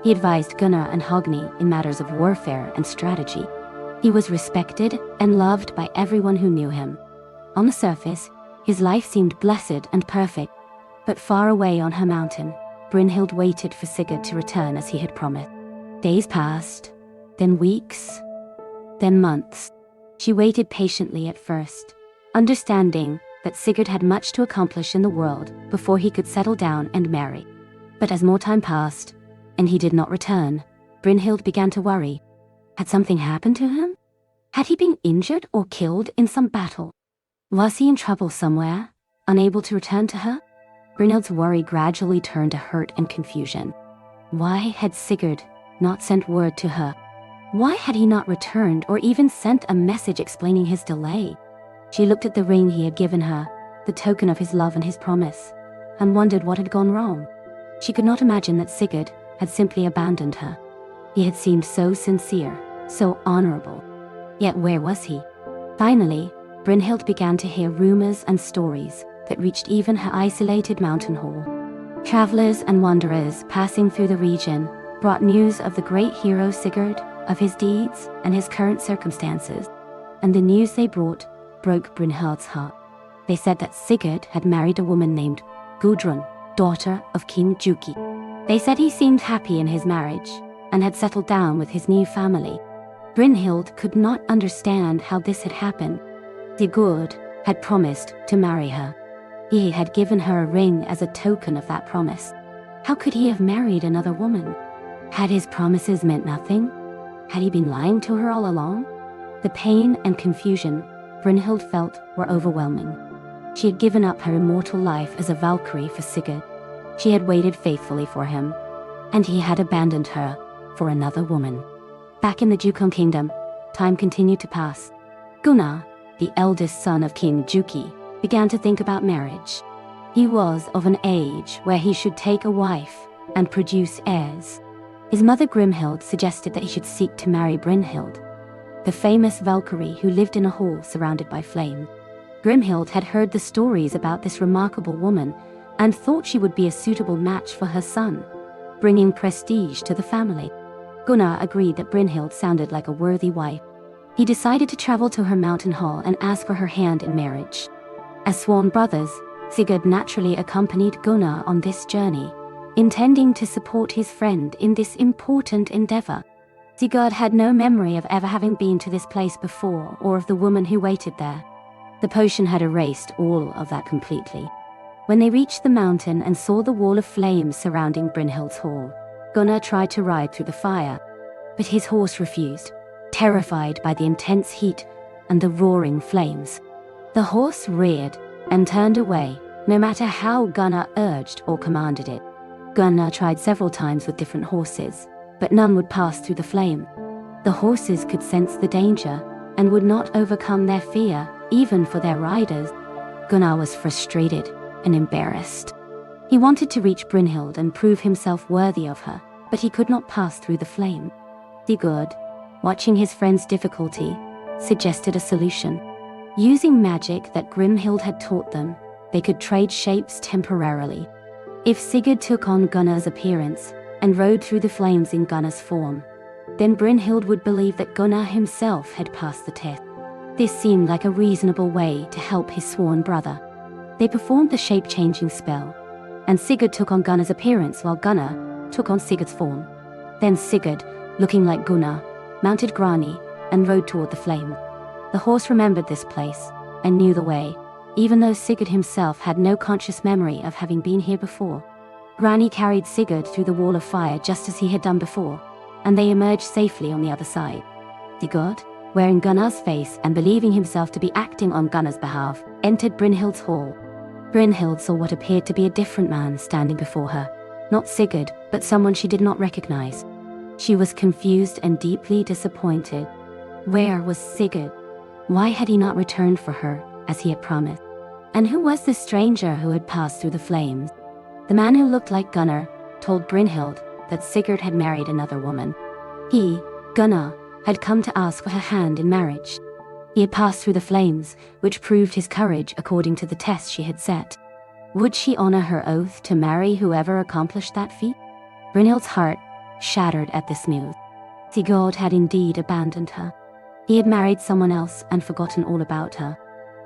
He advised Gunnar and Hogni in matters of warfare and strategy. He was respected and loved by everyone who knew him. On the surface, his life seemed blessed and perfect, but far away on her mountain, Brynhild waited for Sigurd to return as he had promised. Days passed, then weeks, then months. She waited patiently at first, understanding that Sigurd had much to accomplish in the world before he could settle down and marry. But as more time passed, and he did not return, Brynhild began to worry. Had something happened to him? Had he been injured or killed in some battle? Was he in trouble somewhere, unable to return to her? Brynhild's worry gradually turned to hurt and confusion. Why had Sigurd not sent word to her? Why had he not returned or even sent a message explaining his delay? She looked at the ring he had given her, the token of his love and his promise, and wondered what had gone wrong. She could not imagine that Sigurd had simply abandoned her. He had seemed so sincere, so honorable. Yet where was he? Finally, Brynhild began to hear rumors and stories that reached even her isolated mountain hall. Travelers and wanderers passing through the region brought news of the great hero Sigurd, of his deeds and his current circumstances, and the news they brought broke Brynhild's heart. They said that Sigurd had married a woman named Gudrun, daughter of King Juki. They said he seemed happy in his marriage and had settled down with his new family. Brynhild could not understand how this had happened. Sigurd had promised to marry her. He had given her a ring as a token of that promise. How could he have married another woman? Had his promises meant nothing? Had he been lying to her all along? The pain and confusion Brynhild felt were overwhelming. She had given up her immortal life as a Valkyrie for Sigurd. She had waited faithfully for him, and he had abandoned her for another woman. Back in the Jukon kingdom, time continued to pass. Gunnar, the eldest son of King Juki, began to think about marriage. He was of an age where he should take a wife and produce heirs. His mother Grimhild suggested that he should seek to marry Brynhild, the famous Valkyrie who lived in a hall surrounded by flames. Grimhild had heard the stories about this remarkable woman and thought she would be a suitable match for her son, bringing prestige to the family. Gunnar agreed that Brynhild sounded like a worthy wife. He decided to travel to her mountain hall and ask for her hand in marriage. As sworn brothers, Sigurd naturally accompanied Gunnar on this journey, intending to support his friend in this important endeavor. Sigurd had no memory of ever having been to this place before or of the woman who waited there. The potion had erased all of that completely. When they reached the mountain and saw the wall of flames surrounding Brynhild's hall, Gunnar tried to ride through the fire, but his horse refused, terrified by the intense heat and the roaring flames. The horse reared and turned away, no matter how Gunnar urged or commanded it. Gunnar tried several times with different horses, but none would pass through the flame. The horses could sense the danger and would not overcome their fear, even for their riders. Gunnar was frustrated and embarrassed. He wanted to reach Brynhild and prove himself worthy of her, but he could not pass through the flame. Sigurd, watching his friend's difficulty, suggested a solution. Using magic that Grimhild had taught them, they could trade shapes temporarily. If Sigurd took on Gunnar's appearance and rode through the flames in Gunnar's form, then Brynhild would believe that Gunnar himself had passed the test. This seemed like a reasonable way to help his sworn brother. They performed the shape-changing spell, and Sigurd took on Gunnar's appearance while Gunnar took on Sigurd's form. Then Sigurd, looking like Gunnar, mounted Grani and rode toward the flame. The horse remembered this place and knew the way, even though Sigurd himself had no conscious memory of having been here before. Grani carried Sigurd through the wall of fire just as he had done before, and they emerged safely on the other side. Sigurd, wearing Gunnar's face and believing himself to be acting on Gunnar's behalf, entered Brynhild's hall. Brynhild saw what appeared to be a different man standing before her. Not Sigurd, but someone she did not recognize. She was confused and deeply disappointed. Where was Sigurd? Why had he not returned for her, as he had promised? And who was this stranger who had passed through the flames? The man who looked like Gunnar told Brynhild that Sigurd had married another woman. He, Gunnar, had come to ask for her hand in marriage. He had passed through the flames, which proved his courage according to the test she had set. Would she honor her oath to marry whoever accomplished that feat? Brynhild's heart shattered at this news. Sigurd had indeed abandoned her. He had married someone else and forgotten all about her.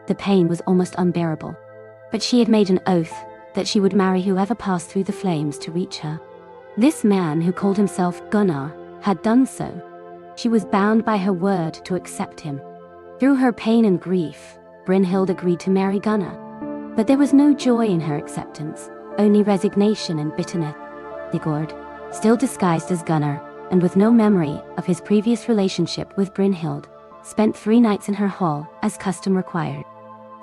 The pain was almost unbearable. But she had made an oath that she would marry whoever passed through the flames to reach her. This man, who called himself Gunnar, had done so. She was bound by her word to accept him. Through her pain and grief, Brynhild agreed to marry Gunnar. But there was no joy in her acceptance, only resignation and bitterness. Sigurd, still disguised as Gunnar, and with no memory of his previous relationship with Brynhild, spent 3 nights in her hall as custom required.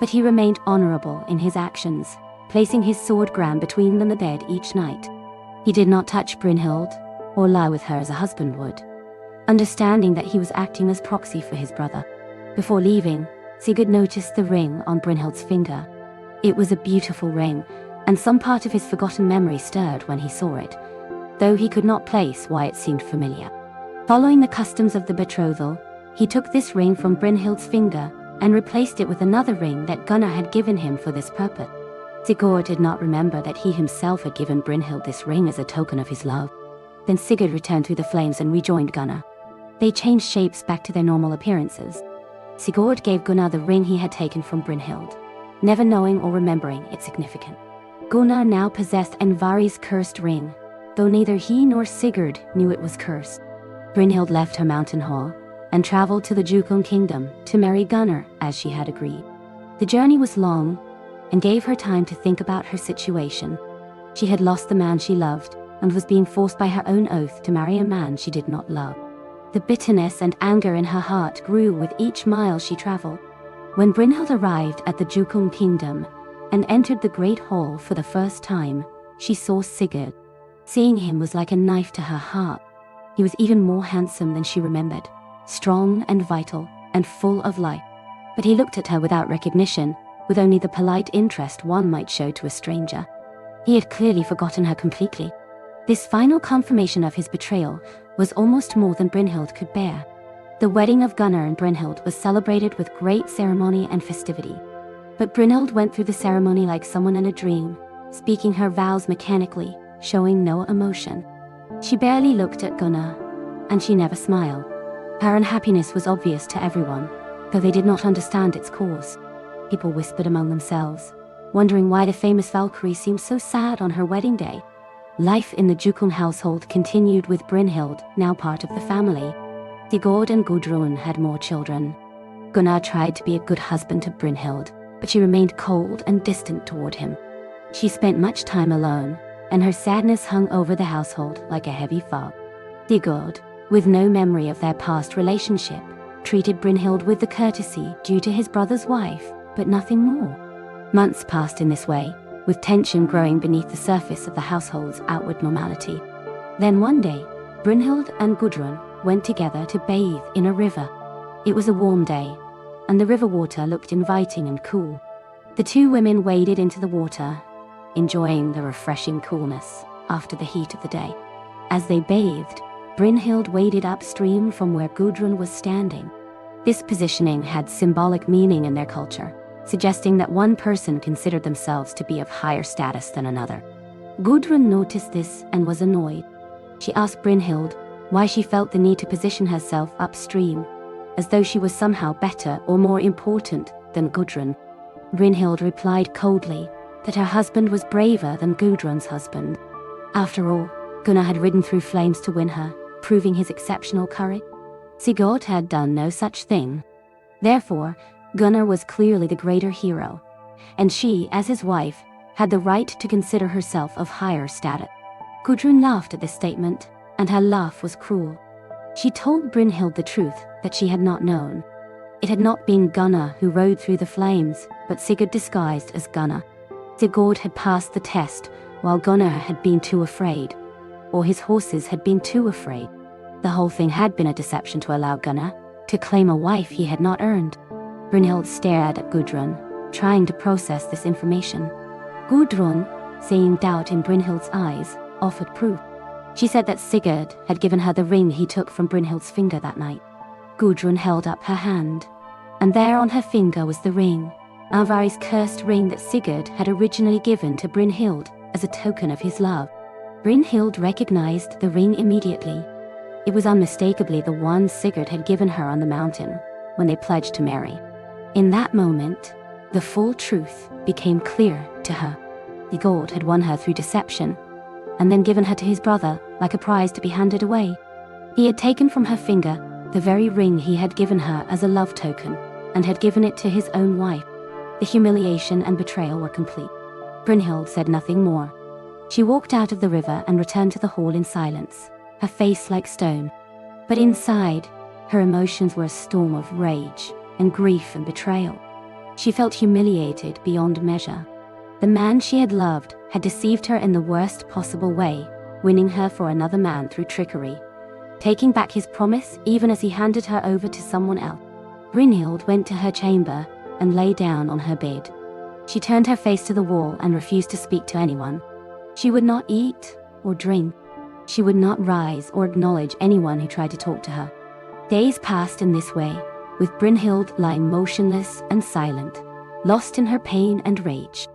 But he remained honorable in his actions, placing his sword Gram between them and the bed each night. He did not touch Brynhild, or lie with her as a husband would, understanding that he was acting as proxy for his brother. Before leaving, Sigurd noticed the ring on Brynhild's finger. It was a beautiful ring, and some part of his forgotten memory stirred when he saw it, though he could not place why it seemed familiar. Following the customs of the betrothal, he took this ring from Brynhild's finger and replaced it with another ring that Gunnar had given him for this purpose. Sigurd did not remember that he himself had given Brynhild this ring as a token of his love. Then Sigurd returned through the flames and rejoined Gunnar. They changed shapes back to their normal appearances. Sigurd gave Gunnar the ring he had taken from Brynhild, never knowing or remembering its significance. Gunnar now possessed Envari's cursed ring, though neither he nor Sigurd knew it was cursed. Brynhild left her mountain hall and traveled to the Jukun kingdom to marry Gunnar as she had agreed. The journey was long and gave her time to think about her situation. She had lost the man she loved and was being forced by her own oath to marry a man she did not love. The bitterness and anger in her heart grew with each mile she traveled. When Brynhild arrived at the Jukun kingdom and entered the great hall for the first time, she saw Sigurd. Seeing him was like a knife to her heart. He was even more handsome than she remembered, strong and vital and full of life. But he looked at her without recognition, with only the polite interest one might show to a stranger. He had clearly forgotten her completely. This final confirmation of his betrayal was almost more than Brynhild could bear. The wedding of Gunnar and Brynhild was celebrated with great ceremony and festivity. But Brynhild went through the ceremony like someone in a dream, speaking her vows mechanically, showing no emotion. She barely looked at Gunnar, and she never smiled. Her unhappiness was obvious to everyone, though they did not understand its cause. People whispered among themselves, wondering why the famous Valkyrie seemed so sad on her wedding day. Life in the Jukun household continued with Brynhild, now part of the family. Sigurd and Gudrun had more children. Gunnar tried to be a good husband to Brynhild, but she remained cold and distant toward him. She spent much time alone, and her sadness hung over the household like a heavy fog. Sigurd, with no memory of their past relationship, treated Brynhild with the courtesy due to his brother's wife, but nothing more. Months passed in this way, with tension growing beneath the surface of the household's outward normality. Then one day, Brynhild and Gudrun went together to bathe in a river. It was a warm day, and the river water looked inviting and cool. The two women waded into the water, enjoying the refreshing coolness after the heat of the day. As they bathed, Brynhild waded upstream from where Gudrun was standing. This positioning had symbolic meaning in their culture, suggesting that one person considered themselves to be of higher status than another. Gudrun noticed this and was annoyed. She asked Brynhild why she felt the need to position herself upstream, as though she was somehow better or more important than Gudrun. Brynhild replied coldly that her husband was braver than Gudrun's husband. After all, Gunnar had ridden through flames to win her, proving his exceptional courage. Sigurd had done no such thing. Therefore, Gunnar was clearly the greater hero, and she, as his wife, had the right to consider herself of higher status. Gudrun laughed at this statement, and her laugh was cruel. She told Brynhild the truth that she had not known. It had not been Gunnar who rode through the flames, but Sigurd disguised as Gunnar. Sigurd had passed the test, while Gunnar had been too afraid, or his horses had been too afraid. The whole thing had been a deception to allow Gunnar to claim a wife he had not earned. Brynhild stared at Gudrun, trying to process this information. Gudrun, seeing doubt in Brynhild's eyes, offered proof. She said that Sigurd had given her the ring he took from Brynhild's finger that night. Gudrun held up her hand, and there on her finger was the ring, Alvari's cursed ring that Sigurd had originally given to Brynhild as a token of his love. Brynhild recognized the ring immediately. It was unmistakably the one Sigurd had given her on the mountain when they pledged to marry. In that moment, the full truth became clear to her. Sigurd had won her through deception, and then given her to his brother like a prize to be handed away. He had taken from her finger the very ring he had given her as a love token, and had given it to his own wife. The humiliation and betrayal were complete. Brynhild said nothing more. She walked out of the river and returned to the hall in silence, her face like stone. But inside, her emotions were a storm of rage and grief and betrayal. She felt humiliated beyond measure. The man she had loved had deceived her in the worst possible way, winning her for another man through trickery, taking back his promise even as he handed her over to someone else. Brynhild went to her chamber and lay down on her bed. She turned her face to the wall and refused to speak to anyone. She would not eat or drink. She would not rise or acknowledge anyone who tried to talk to her. Days passed in this way, with Brynhild lying motionless and silent, lost in her pain and rage.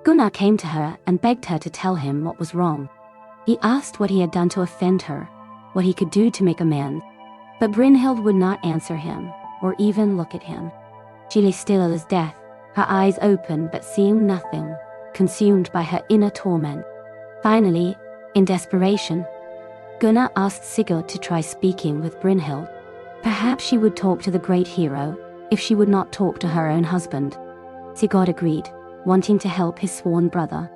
Gunnar came to her and begged her to tell him what was wrong. He asked what he had done to offend her, what he could do to make amends. But Brynhild would not answer him, or even look at him. She lay still as death, her eyes open but seeing nothing, consumed by her inner torment. Finally, in desperation, Gunnar asked Sigurd to try speaking with Brynhild. Perhaps she would talk to the great hero if she would not talk to her own husband. Sigurd agreed, wanting to help his sworn brother.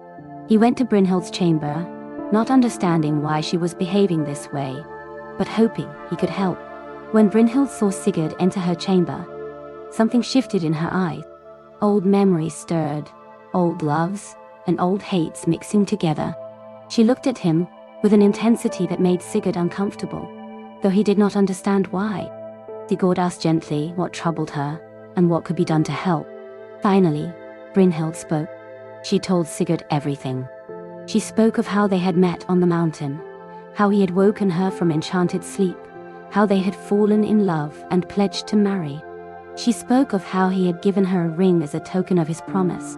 He went to Brynhild's chamber, not understanding why she was behaving this way, but hoping he could help. When Brynhild saw Sigurd enter her chamber, something shifted in her eyes. Old memories stirred, old loves and old hates mixing together. She looked at him with an intensity that made Sigurd uncomfortable, though he did not understand why. Sigurd asked gently what troubled her and what could be done to help. Finally, Brynhild spoke. She told Sigurd everything. She spoke of how they had met on the mountain, how he had woken her from enchanted sleep, how they had fallen in love and pledged to marry. She spoke of how he had given her a ring as a token of his promise.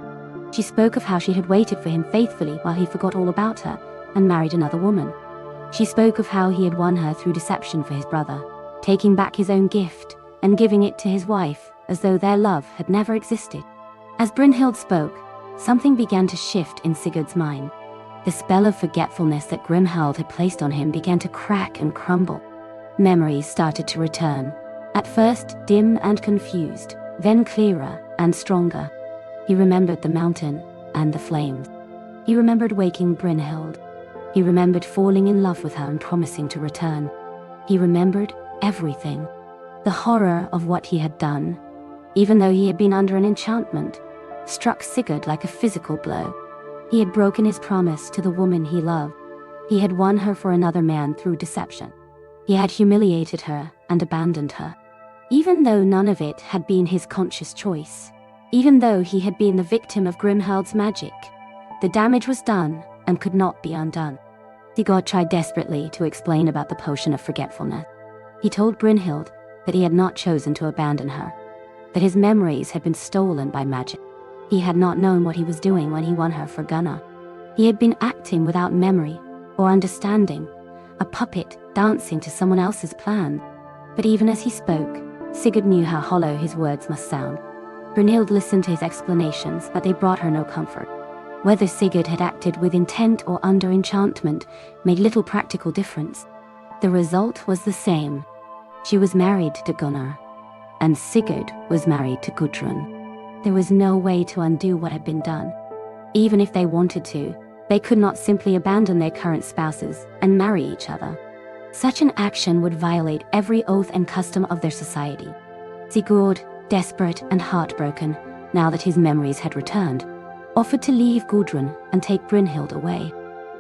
She spoke of how she had waited for him faithfully while he forgot all about her and married another woman. She spoke of how he had won her through deception for his brother, taking back his own gift and giving it to his wife as though their love had never existed. As Brynhild spoke, something began to shift in Sigurd's mind. The spell of forgetfulness that Grimhild had placed on him began to crack and crumble. Memories started to return, at first dim and confused, then clearer and stronger. He remembered the mountain and the flames. He remembered waking Brynhild. He remembered falling in love with her and promising to return. He remembered everything. The horror of what he had done, even though he had been under an enchantment, struck Sigurd like a physical blow. He had broken his promise to the woman he loved. He had won her for another man through deception. He had humiliated her and abandoned her. Even though none of it had been his conscious choice, even though he had been the victim of Grimhild's magic, the damage was done and could not be undone. Sigurd tried desperately to explain about the potion of forgetfulness. He told Brynhild that he had not chosen to abandon her, that his memories had been stolen by magic. He had not known what he was doing when he won her for Gunnar. He had been acting without memory or understanding, a puppet dancing to someone else's plan. But even as he spoke, Sigurd knew how hollow his words must sound. Brynhild listened to his explanations, but they brought her no comfort. Whether Sigurd had acted with intent or under enchantment made little practical difference. The result was the same. She was married to Gunnar, and Sigurd was married to Gudrun. There was no way to undo what had been done. Even if they wanted to, they could not simply abandon their current spouses and marry each other. Such an action would violate every oath and custom of their society. Sigurd, desperate and heartbroken, now that his memories had returned, offered to leave Gudrun and take Brynhild away.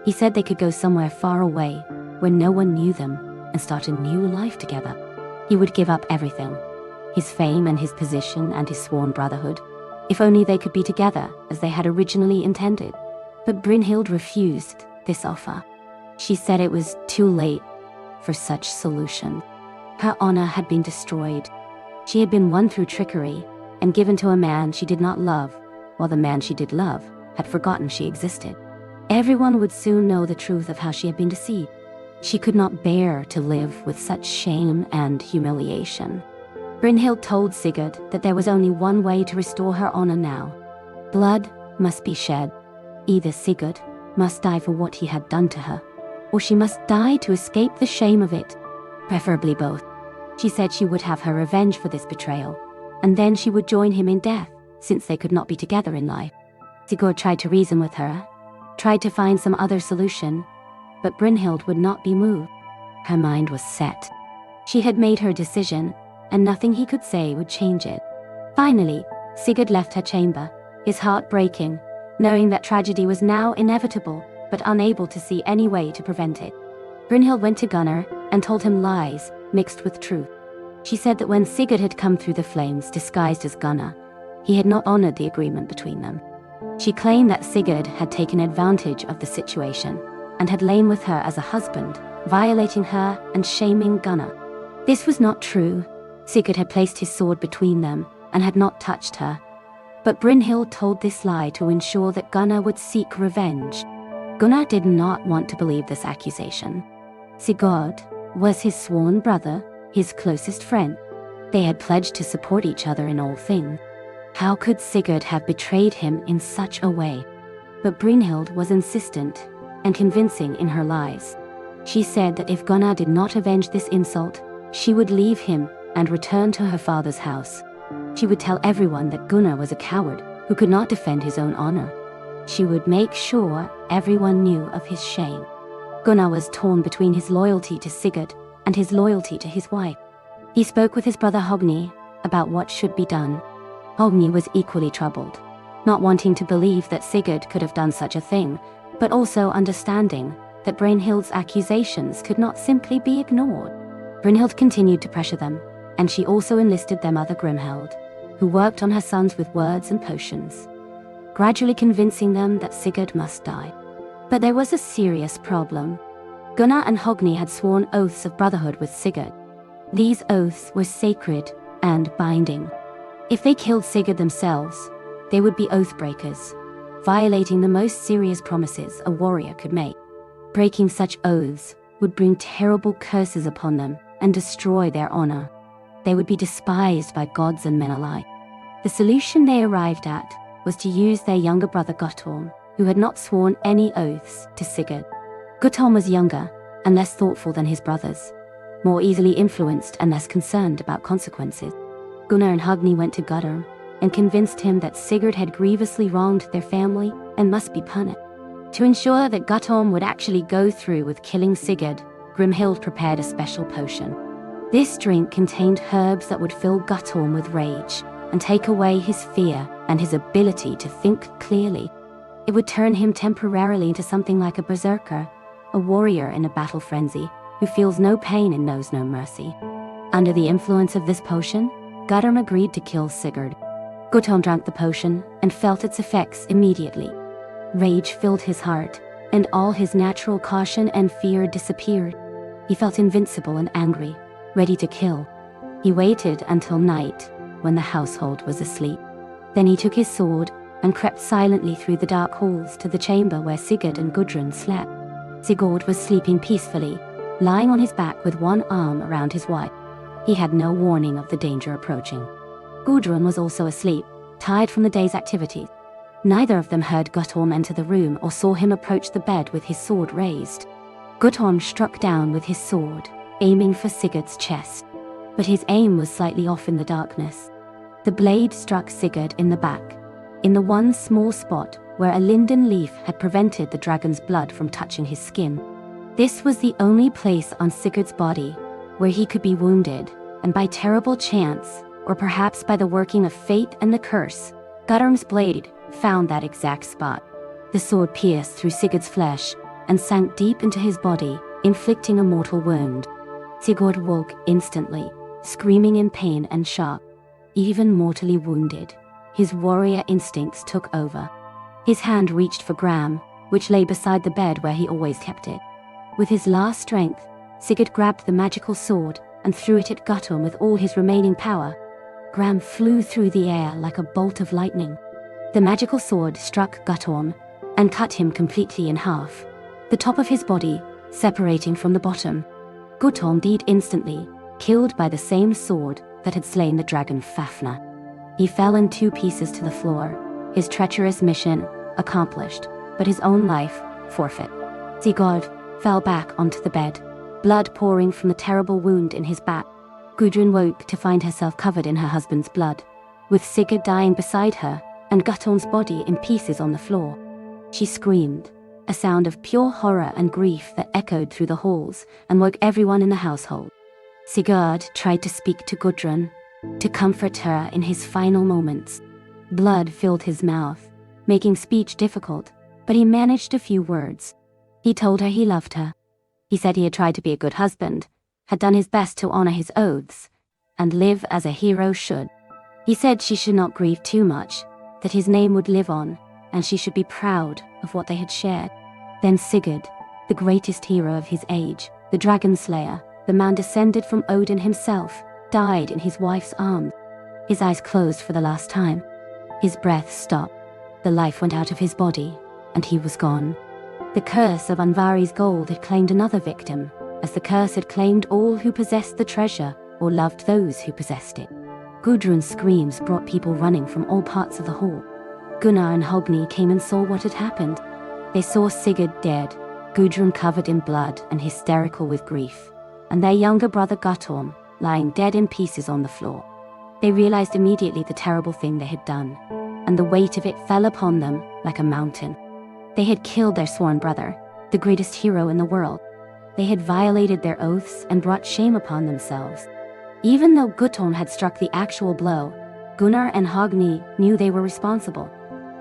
He said they could go somewhere far away, where no one knew them, and start a new life together. He would give up everything, his fame and his position and his sworn brotherhood, if only they could be together as they had originally intended. But Brynhild refused this offer. She said it was too late for such solution. Her honor had been destroyed. She had been won through trickery and given to a man she did not love, while the man she did love had forgotten she existed. Everyone would soon know the truth of how she had been deceived. She could not bear to live with such shame and humiliation. Brynhild told Sigurd that there was only one way to restore her honor now. Blood must be shed. Either Sigurd must die for what he had done to her, or she must die to escape the shame of it, preferably both. She said she would have her revenge for this betrayal, and then she would join him in death, since they could not be together in life. Sigurd tried to reason with her, tried to find some other solution, but Brynhild would not be moved. Her mind was set. She had made her decision, and nothing he could say would change it. Finally, Sigurd left her chamber, his heart breaking, knowing that tragedy was now inevitable, but unable to see any way to prevent it. Brynhild went to Gunnar and told him lies mixed with truth. She said that when Sigurd had come through the flames disguised as Gunnar, he had not honored the agreement between them. She claimed that Sigurd had taken advantage of the situation and had lain with her as a husband, violating her and shaming Gunnar. This was not true. Sigurd had placed his sword between them and had not touched her. But Brynhild told this lie to ensure that Gunnar would seek revenge. Gunnar did not want to believe this accusation. Sigurd was his sworn brother, his closest friend. They had pledged to support each other in all things. How could Sigurd have betrayed him in such a way? But Brynhild was insistent and convincing in her lies. She said that if Gunnar did not avenge this insult, she would leave him and return to her father's house. She would tell everyone that Gunnar was a coward who could not defend his own honor. She would make sure everyone knew of his shame. Gunnar was torn between his loyalty to Sigurd and his loyalty to his wife. He spoke with his brother Hogni about what should be done. Hogni was equally troubled, not wanting to believe that Sigurd could have done such a thing, but also understanding that Brynhild's accusations could not simply be ignored. Brynhild continued to pressure them, and she also enlisted their mother Grimhild, who worked on her sons with words and potions, gradually convincing them that Sigurd must die. But there was a serious problem. Gunnar and Hogni had sworn oaths of brotherhood with Sigurd. These oaths were sacred and binding. If they killed Sigurd themselves, they would be oath-breakers, violating the most serious promises a warrior could make. Breaking such oaths would bring terrible curses upon them and destroy their honor. They would be despised by gods and men alike. The solution they arrived at was to use their younger brother Guttorm, who had not sworn any oaths to Sigurd. Guttorm was younger and less thoughtful than his brothers, more easily influenced and less concerned about consequences. Gunnar and Hogni went to Guttorm and convinced him that Sigurd had grievously wronged their family and must be punished. To ensure that Guttorm would actually go through with killing Sigurd, Grimhild prepared a special potion. This drink contained herbs that would fill Guttorm with rage and take away his fear and his ability to think clearly. It would turn him temporarily into something like a berserker, a warrior in a battle frenzy, who feels no pain and knows no mercy. Under the influence of this potion, Guttorm agreed to kill Sigurd. Guttorm drank the potion and felt its effects immediately. Rage filled his heart, and all his natural caution and fear disappeared. He felt invincible and angry, ready to kill. He waited until night, when the household was asleep. Then he took his sword and crept silently through the dark halls to the chamber where Sigurd and Gudrun slept. Sigurd was sleeping peacefully, lying on his back with one arm around his wife. He had no warning of the danger approaching. Gudrun was also asleep, tired from the day's activities. Neither of them heard Guttorm enter the room or saw him approach the bed with his sword raised. Guttorm struck down with his sword, aiming for Sigurd's chest. But his aim was slightly off in the darkness. The blade struck Sigurd in the back, in the one small spot where a linden leaf had prevented the dragon's blood from touching his skin. This was the only place on Sigurd's body where he could be wounded, and by terrible chance, or perhaps by the working of fate and the curse, Guttorm's blade found that exact spot. The sword pierced through Sigurd's flesh and sank deep into his body, inflicting a mortal wound. Sigurd woke instantly, screaming in pain and shock. Even mortally wounded, his warrior instincts took over. His hand reached for Gram, which lay beside the bed where he always kept it. With his last strength, Sigurd grabbed the magical sword and threw it at Guttorm with all his remaining power. Gram flew through the air like a bolt of lightning. The magical sword struck Guttorm and cut him completely in half, the top of his body separating from the bottom. Guttorm died instantly, killed by the same sword that had slain the dragon Fafnir. He fell in 2 pieces to the floor, his treacherous mission accomplished, but his own life forfeit. Sigurd fell back onto the bed, blood pouring from the terrible wound in his back. Gudrun woke to find herself covered in her husband's blood, with Sigurd dying beside her and Guttorm's body in pieces on the floor. She screamed, a sound of pure horror and grief that echoed through the halls and woke everyone in the household. Sigurd tried to speak to Gudrun, to comfort her in his final moments. Blood filled his mouth, making speech difficult, but he managed a few words. He told her he loved her. He said he had tried to be a good husband, had done his best to honor his oaths, and live as a hero should. He said she should not grieve too much, that his name would live on, and she should be proud of what they had shared. Then Sigurd, the greatest hero of his age, the Dragon Slayer, the man descended from Odin himself, died in his wife's arms. His eyes closed for the last time. His breath stopped. The life went out of his body, and he was gone. The curse of Anvari's gold had claimed another victim, as the curse had claimed all who possessed the treasure or loved those who possessed it. Gudrun's screams brought people running from all parts of the hall. Gunnar and Hogni came and saw what had happened. They saw Sigurd dead, Gudrun covered in blood and hysterical with grief, and their younger brother Guttorm lying dead in pieces on the floor. They realized immediately the terrible thing they had done, and the weight of it fell upon them like a mountain. They had killed their sworn brother, the greatest hero in the world. They had violated their oaths and brought shame upon themselves. Even though Guttorm had struck the actual blow, Gunnar and Hogni knew they were responsible.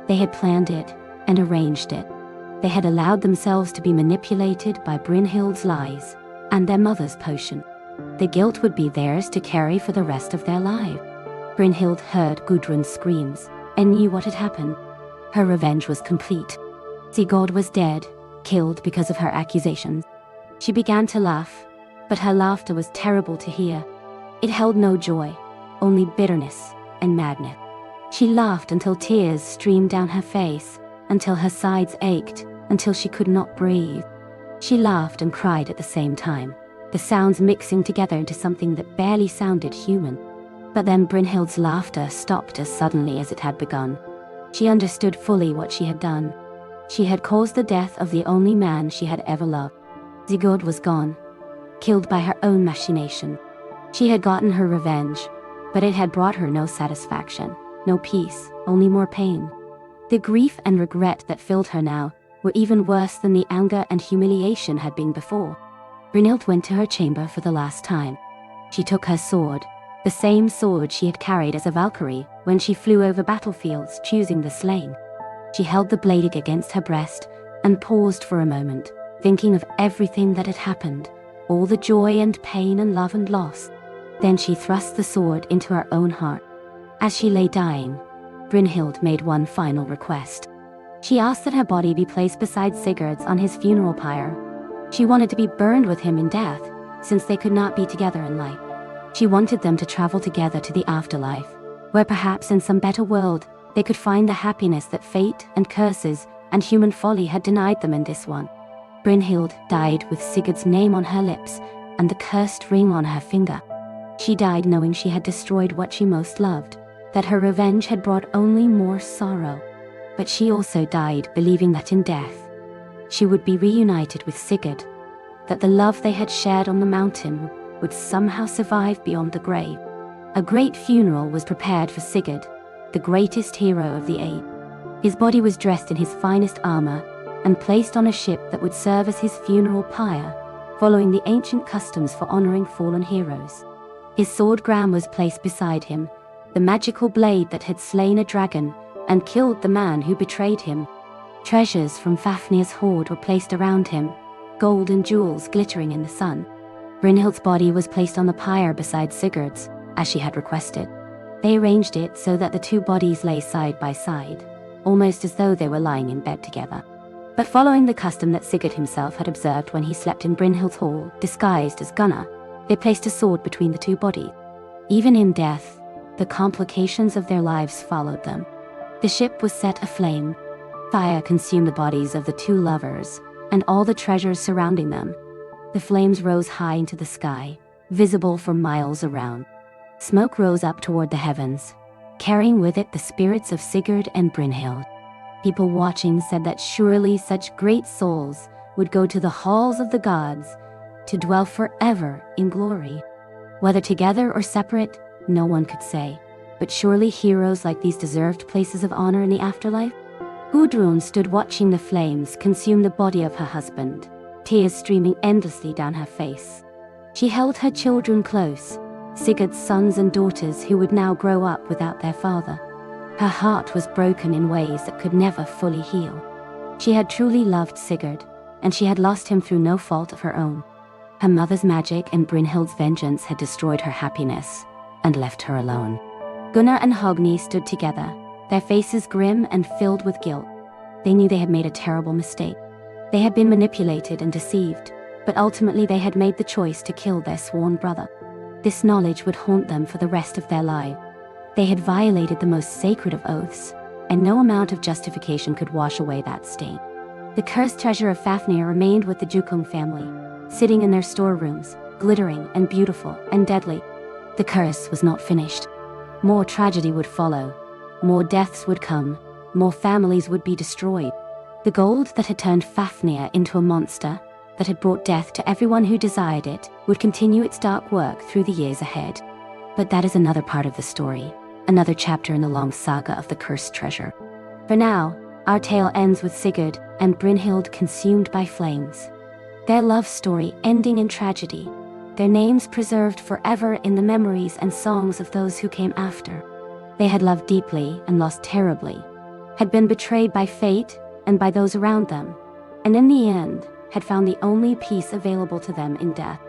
They had planned it and arranged it. They had allowed themselves to be manipulated by Brynhild's lies and their mother's potion. The guilt would be theirs to carry for the rest of their lives. Brynhild heard Gudrun's screams and knew what had happened. Her revenge was complete. Sigurd was dead, killed because of her accusations. She began to laugh, but her laughter was terrible to hear. It held no joy, only bitterness and madness. She laughed until tears streamed down her face, until her sides ached, until she could not breathe. She laughed and cried at the same time, the sounds mixing together into something that barely sounded human. But then Brynhild's laughter stopped as suddenly as it had begun. She understood fully what she had done. She had caused the death of the only man she had ever loved. Sigurd was gone, killed by her own machination. She had gotten her revenge, but it had brought her no satisfaction, no peace, only more pain. The grief and regret that filled her now were even worse than the anger and humiliation had been before. Brynhild went to her chamber for the last time. She took her sword, the same sword she had carried as a Valkyrie when she flew over battlefields choosing the slain. She held the blade against her breast and paused for a moment, thinking of everything that had happened, all the joy and pain and love and loss. Then she thrust the sword into her own heart. As she lay dying, Brynhild made one final request. She asked that her body be placed beside Sigurd's on his funeral pyre. She wanted to be burned with him in death, since they could not be together in life. She wanted them to travel together to the afterlife, where perhaps in some better world they could find the happiness that fate and curses and human folly had denied them in this one. Brynhild died with Sigurd's name on her lips and the cursed ring on her finger. She died knowing she had destroyed what she most loved, that her revenge had brought only more sorrow. But she also died believing that in death, she would be reunited with Sigurd, that the love they had shared on the mountain would somehow survive beyond the grave. A great funeral was prepared for Sigurd, the greatest hero of the age. His body was dressed in his finest armor and placed on a ship that would serve as his funeral pyre, following the ancient customs for honoring fallen heroes. His sword Gram was placed beside him, the magical blade that had slain a dragon and killed the man who betrayed him. Treasures from Fafnir's hoard were placed around him, gold and jewels glittering in the sun. Brynhild's body was placed on the pyre beside Sigurd's, as she had requested. They arranged it so that the two bodies lay side by side, almost as though they were lying in bed together. But following the custom that Sigurd himself had observed when he slept in Brynhild's hall, disguised as Gunnar, They placed a sword between the two bodies. Even in death, the complications of their lives followed them. The ship was set aflame. Fire consumed the bodies of the two lovers and all the treasures surrounding them. The flames rose high into the sky, visible for miles around. Smoke rose up toward the heavens, carrying with it the spirits of Sigurd and Brynhild. People watching said that surely such great souls would go to the halls of the gods to dwell forever in glory. Whether together or separate, no one could say, but surely heroes like these deserved places of honor in the afterlife? Gudrun stood watching the flames consume the body of her husband, tears streaming endlessly down her face. She held her children close, Sigurd's sons and daughters who would now grow up without their father. Her heart was broken in ways that could never fully heal. She had truly loved Sigurd, and she had lost him through no fault of her own. Her mother's magic and Brynhild's vengeance had destroyed her happiness and left her alone. Gunnar and Hogni stood together, their faces grim and filled with guilt. They knew they had made a terrible mistake. They had been manipulated and deceived, but ultimately they had made the choice to kill their sworn brother. This knowledge would haunt them for the rest of their lives. They had violated the most sacred of oaths, and no amount of justification could wash away that stain. The cursed treasure of Fafnir remained with the Jukung family, sitting in their storerooms, glittering and beautiful and deadly. The curse was not finished. More tragedy would follow. More deaths would come. More families would be destroyed. The gold that had turned Fafnir into a monster, that had brought death to everyone who desired it, would continue its dark work through the years ahead. But that is another part of the story, another chapter in the long saga of the cursed treasure. For now, our tale ends with Sigurd and Brynhild consumed by flames. Their love story ending in tragedy, their names preserved forever in the memories and songs of those who came after. They had loved deeply and lost terribly, had been betrayed by fate and by those around them, and in the end, had found the only peace available to them in death.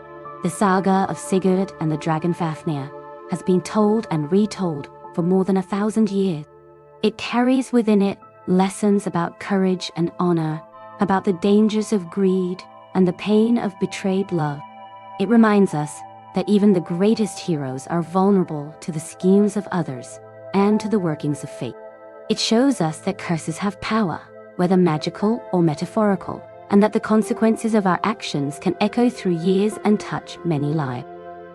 The saga of Sigurd and the dragon Fafnir has been told and retold for more than 1,000 years. It carries within it lessons about courage and honor, about the dangers of greed and the pain of betrayed love. It reminds us that even the greatest heroes are vulnerable to the schemes of others and to the workings of fate. It shows us that curses have power, whether magical or metaphorical, and that the consequences of our actions can echo through years and touch many lives.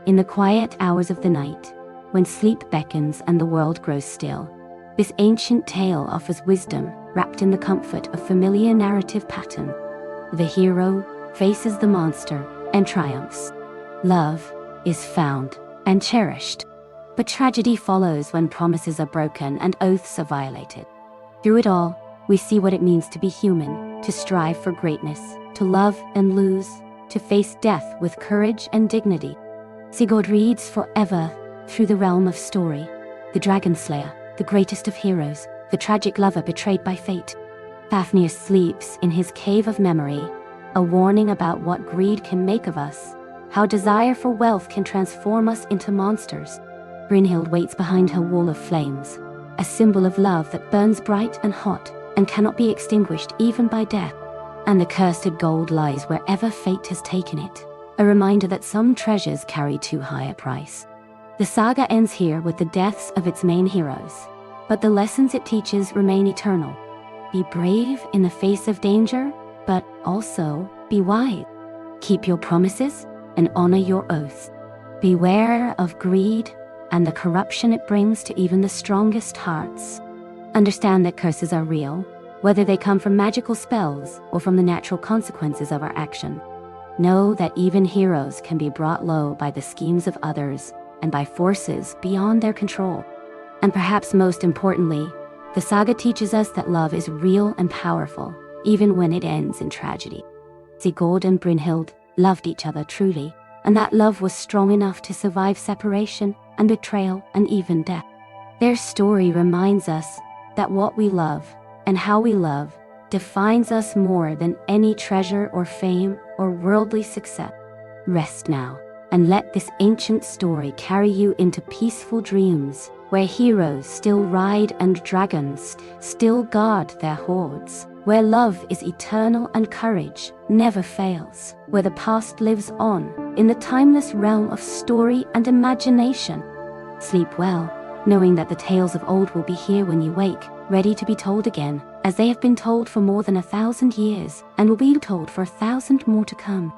In the quiet hours of the night, when sleep beckons and the world grows still, this ancient tale offers wisdom wrapped in the comfort of familiar narrative pattern. The hero faces the monster and triumphs. Love is found and cherished. But tragedy follows when promises are broken and oaths are violated. Through it all, we see what it means to be human, to strive for greatness, to love and lose, to face death with courage and dignity. Sigurd reads forever through the realm of story, the Dragon Slayer, the greatest of heroes, the tragic lover betrayed by fate. Fafnir sleeps in his cave of memory, a warning about what greed can make of us, how desire for wealth can transform us into monsters. Brynhild waits behind her wall of flames, a symbol of love that burns bright and hot and cannot be extinguished even by death. And the cursed gold lies wherever fate has taken it, a reminder that some treasures carry too high a price. The saga ends here with the deaths of its main heroes, but the lessons it teaches remain eternal. Be brave in the face of danger, but also be wise. Keep your promises and honor your oaths. Beware of greed and the corruption it brings to even the strongest hearts. Understand that curses are real, whether they come from magical spells or from the natural consequences of our action. Know that even heroes can be brought low by the schemes of others and by forces beyond their control. And perhaps most importantly, the saga teaches us that love is real and powerful, even when it ends in tragedy. Sigurd and Brynhild loved each other truly, and that love was strong enough to survive separation and betrayal and even death. Their story reminds us that what we love and how we love defines us more than any treasure or fame or worldly success. Rest now, and let this ancient story carry you into peaceful dreams, where heroes still ride and dragons still guard their hoards, where love is eternal and courage never fails, where the past lives on, in the timeless realm of story and imagination. Sleep well, knowing that the tales of old will be here when you wake, ready to be told again, as they have been told for more than 1,000 years, and will be told for 1,000 more to come.